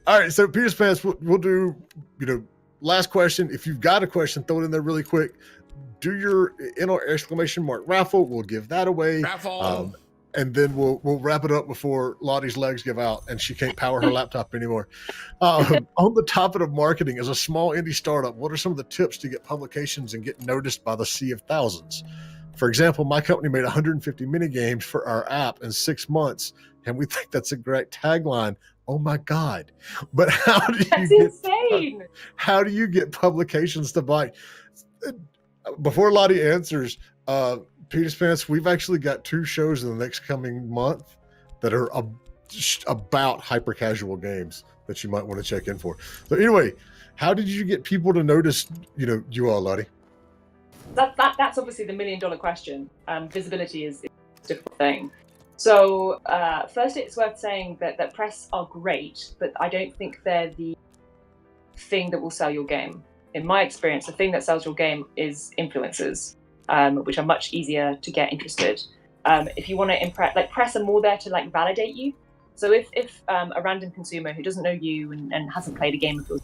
All right. So, Peter's Pants, we'll do, you know, last question. If you've got a question, throw it in there really quick. Do your exclamation mark raffle. We'll give that away. Raffle. And then we'll wrap it up before Lottie's legs give out and she can't power her laptop anymore. On the topic of marketing, as a small indie startup, what are some of the tips to get publications and get noticed by the sea of thousands? For example, my company made 150 mini games for our app in 6 months, and we think that's a great tagline. Oh my God! But how do you get publications to buy? Before Lottie answers, Peter's Pants, we've actually got 2 shows in the next coming month that are about hyper casual games that you might want to check in for. So anyway, how did you get people to notice, you know, you all, Lottie? That's obviously the $1 million question. Visibility is a difficult thing. So first, it's worth saying that press are great, but I don't think they're the thing that will sell your game. In my experience, the thing that sells your game is influencers. Which are much easier to get interested. If you want to impress, like, press are more there to like validate you. So if a random consumer who doesn't know you and hasn't played a game of yours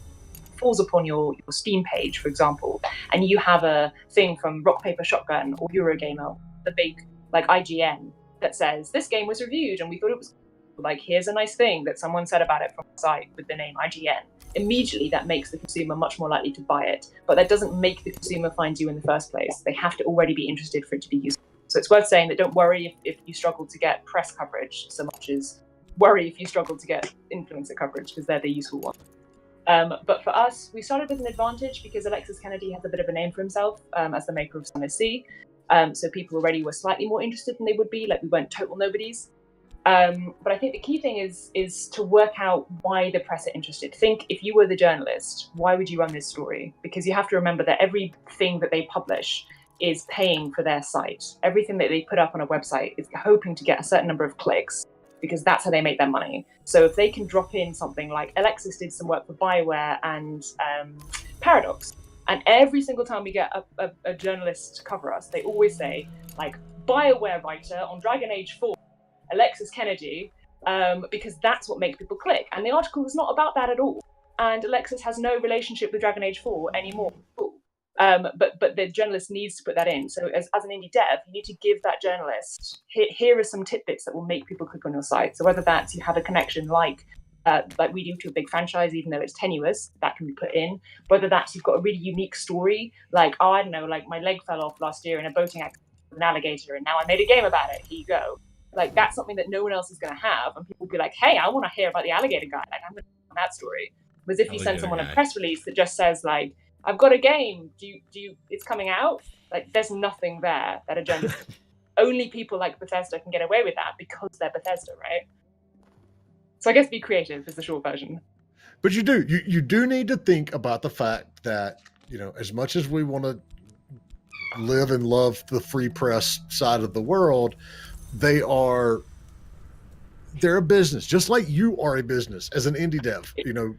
falls upon your Steam page, for example, and you have a thing from Rock Paper Shotgun or Eurogamer, the big like IGN that says this game was reviewed and we thought it was like, here's a nice thing that someone said about it from the site with the name IGN. Immediately that makes the consumer much more likely to buy it, but that doesn't make the consumer find you in the first place. They have to already be interested for it to be useful. So it's worth saying that don't worry if you struggle to get press coverage so much as worry if you struggle to get influencer coverage, because they're the useful ones. But for us, we started with an advantage because Alexis Kennedy has a bit of a name for himself as the maker of Sun is Sea. So people already were slightly more interested than they would be. Like, we weren't total nobodies. But I think the key thing is to work out why the press are interested. Think, if you were the journalist, why would you run this story? Because you have to remember that everything that they publish is paying for their site. Everything that they put up on a website is hoping to get a certain number of clicks, because that's how they make their money. So if they can drop in something like Alexis did some work for BioWare and Paradox, and every single time we get a journalist to cover us, they always say, like, BioWare writer on Dragon Age 4, Alexis Kennedy, because that's what makes people click. And the article is not about that at all. And Alexis has no relationship with Dragon Age 4 anymore. But the journalist needs to put that in. So as an indie dev, you need to give that journalist, here are some tidbits that will make people click on your site. So whether that's you have a connection like we do to a big franchise, even though it's tenuous, that can be put in. Whether that's you've got a really unique story, like, oh, I don't know, like my leg fell off last year in a boating accident with an alligator, and now I made a game about it. Here you go. Like, that's something that no one else is going to have, and people will be like, hey, I want to hear about the alligator guy. Like, I'm going to on that story. Whereas if you send someone a press release that just says, like, I've got a game, do you it's coming out, like, there's nothing there that a journalist only people like Bethesda can get away with that because they're Bethesda, right? So I guess be creative is the short version. But you do need to think about the fact that, you know, as much as we want to live and love the free press side of the world, they're a business, just like you are a business as an indie dev. You know,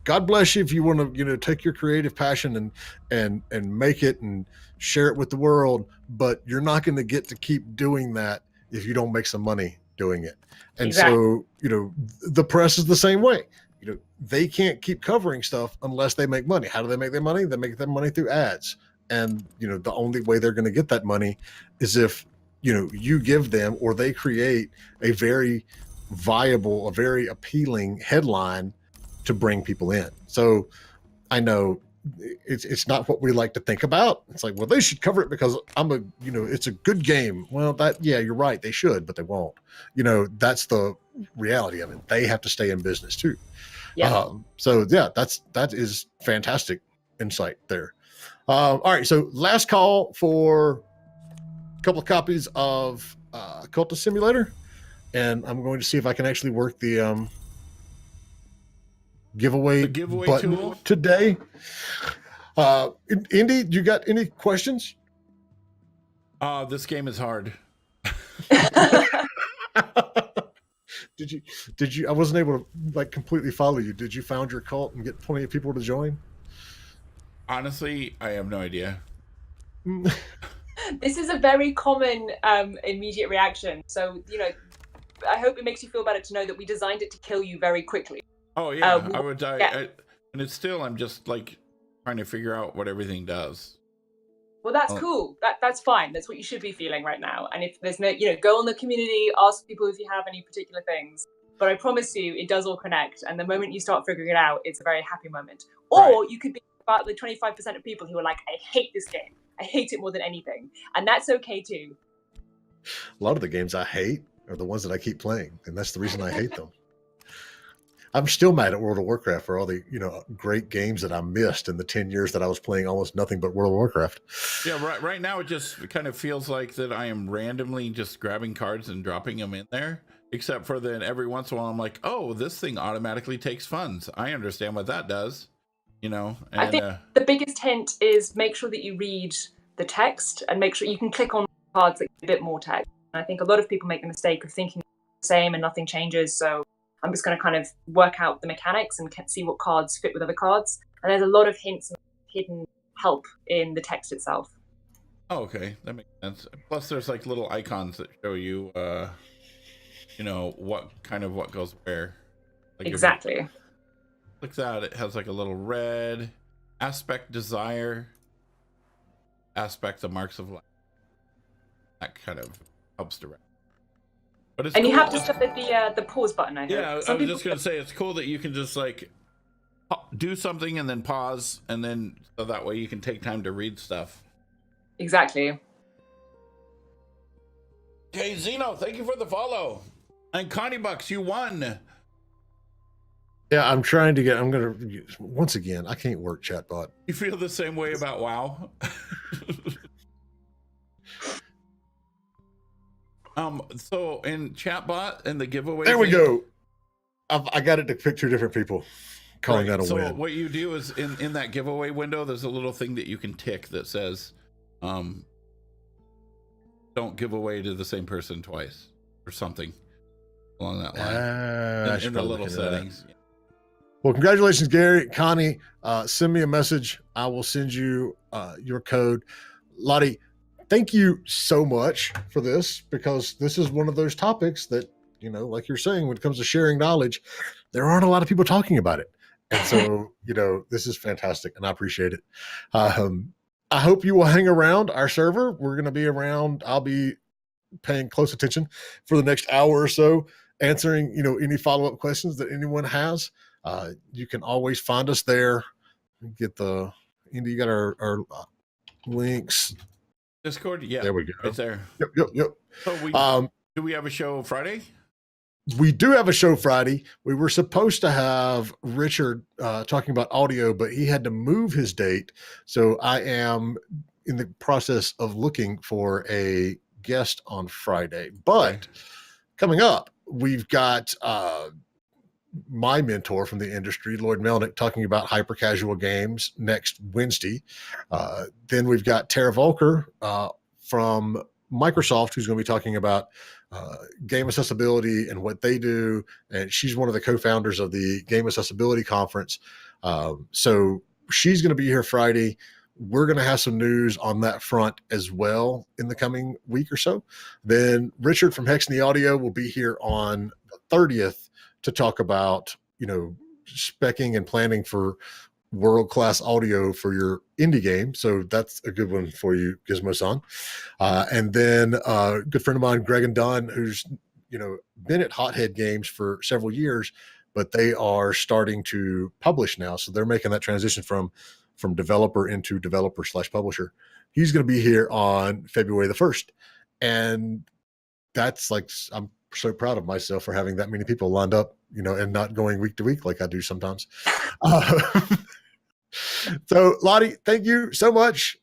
God bless you if you want to, you know, take your creative passion and make it and share it with the world, but you're not going to get to keep doing that if you don't make some money doing it. And exactly. So, you know, the press is the same way. You know, they can't keep covering stuff unless they make money. How do they make their money? They make their money through ads. And, you know, the only way they're going to get that money is if, you know, you give them or they create a very viable, a very appealing headline to bring people in. So I know it's not what we like to think about. It's like, well, they should cover it because it's a good game. Well, yeah, you're right. They should, but they won't. You know, that's the reality of it. They have to stay in business too. Yeah. So yeah, that is fantastic insight there. All right. So last call for a couple of copies of Cultist Simulator. And I'm going to see if I can actually work the giveaway button tool today. Indy, you got any questions? This game is hard. Did you I wasn't able to like completely follow you. Did you found your cult and get plenty of people to join? Honestly, I have no idea. This is a very common immediate reaction. So, you know, I hope it makes you feel better to know that we designed it to kill you very quickly. Oh yeah, I would die. Yeah. And it's still, I'm just like trying to figure out what everything does. Well, that's cool. That's fine. That's what you should be feeling right now. And if there's no, you know, go on the community, ask people if you have any particular things. But I promise you, it does all connect. And the moment you start figuring it out, it's a very happy moment. Or you could be about the 25% of people who are like, I hate this game. I hate it more than anything. And that's okay too. A lot of the games I hate are the ones that I keep playing. And that's the reason I hate them. I'm still mad at World of Warcraft for all the, you know, great games that I missed in the 10 years that I was playing almost nothing but World of Warcraft. Yeah, right now it just kind of feels like that I am randomly just grabbing cards and dropping them in there, except for then every once in a while I'm like, oh, this thing automatically takes funds. I understand what that does, you know. And, I think the biggest hint is make sure that you read the text and make sure you can click on cards that get a bit more text. And I think a lot of people make the mistake of thinking the same and nothing changes. So I'm just going to kind of work out the mechanics and see what cards fit with other cards. And there's a lot of hints and hidden help in the text itself. Oh, okay. That makes sense. Plus there's like little icons that show you, you know, what goes where. Like exactly. Look at that. It has like a little red aspect desire, aspect the marks of life. That kind of helps direct. But it's and cool. You have to start at the pause button, I hope. Yeah, I was just going to say, it's cool that you can just like do something and then pause, and then so that way you can take time to read stuff. Exactly. Okay, Zeno, thank you for the follow. And Connie Bucks, you won Yeah, I'm trying to get. I'm gonna once again. I can't work chatbot. You feel the same way about WoW? So in chatbot and the giveaway. There we go. I got it to pick 2 different people. Calling that a so win. What you do is in that giveaway window, there's a little thing that you can tick that says, "Don't give away to the same person twice," or something along that line. In the little settings. Well, congratulations, Gary, Connie. Send me a message. I will send you your code. Lottie, thank you so much for this, because this is one of those topics that, you know, like you're saying, when it comes to sharing knowledge, there aren't a lot of people talking about it. And so, you know, this is fantastic and I appreciate it. I hope you will hang around our server. We're going to be around. I'll be paying close attention for the next hour or so, answering, you know, any follow-up questions that anyone has. You can always find us there. Get the, you got our links. Discord, yeah. There we go. Right there. Yep. So do we have a show Friday? We do have a show Friday. We were supposed to have Richard talking about audio, but he had to move his date. So I am in the process of looking for a guest on Friday. But coming up, we've got my mentor from the industry, Lloyd Melnick, talking about hyper casual games next Wednesday. Then we've got Tara Volker from Microsoft, who's going to be talking about game accessibility and what they do. And she's one of the co-founders of the Game Accessibility Conference. So she's going to be here Friday. We're going to have some news on that front as well in the coming week or so. Then Richard from Hex and the Audio will be here on the 30th to talk about, you know, speccing and planning for world-class audio for your indie game. So that's a good one for you, Gizmo-san. And then a good friend of mine, Greg and Dunn, who's, you know, been at Hothead Games for several years, but they are starting to publish now. So they're making that transition from developer into developer/publisher. He's going to be here on February the 1st. And that's like, I'm so proud of myself for having that many people lined up, you know, and not going week to week like I do sometimes. So Lottie, thank you so much.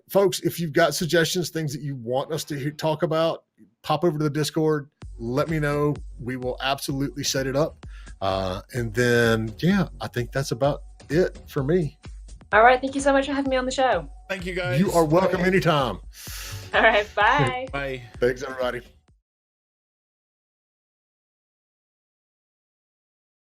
Folks, if you've got suggestions, things that you want us to talk about, pop over to the Discord, let me know. We will absolutely set it up. And then, yeah, I think that's about it for me. All right. Thank you so much for having me on the show. Thank you, guys. You are welcome anytime. All right. Bye. Bye. Thanks, everybody.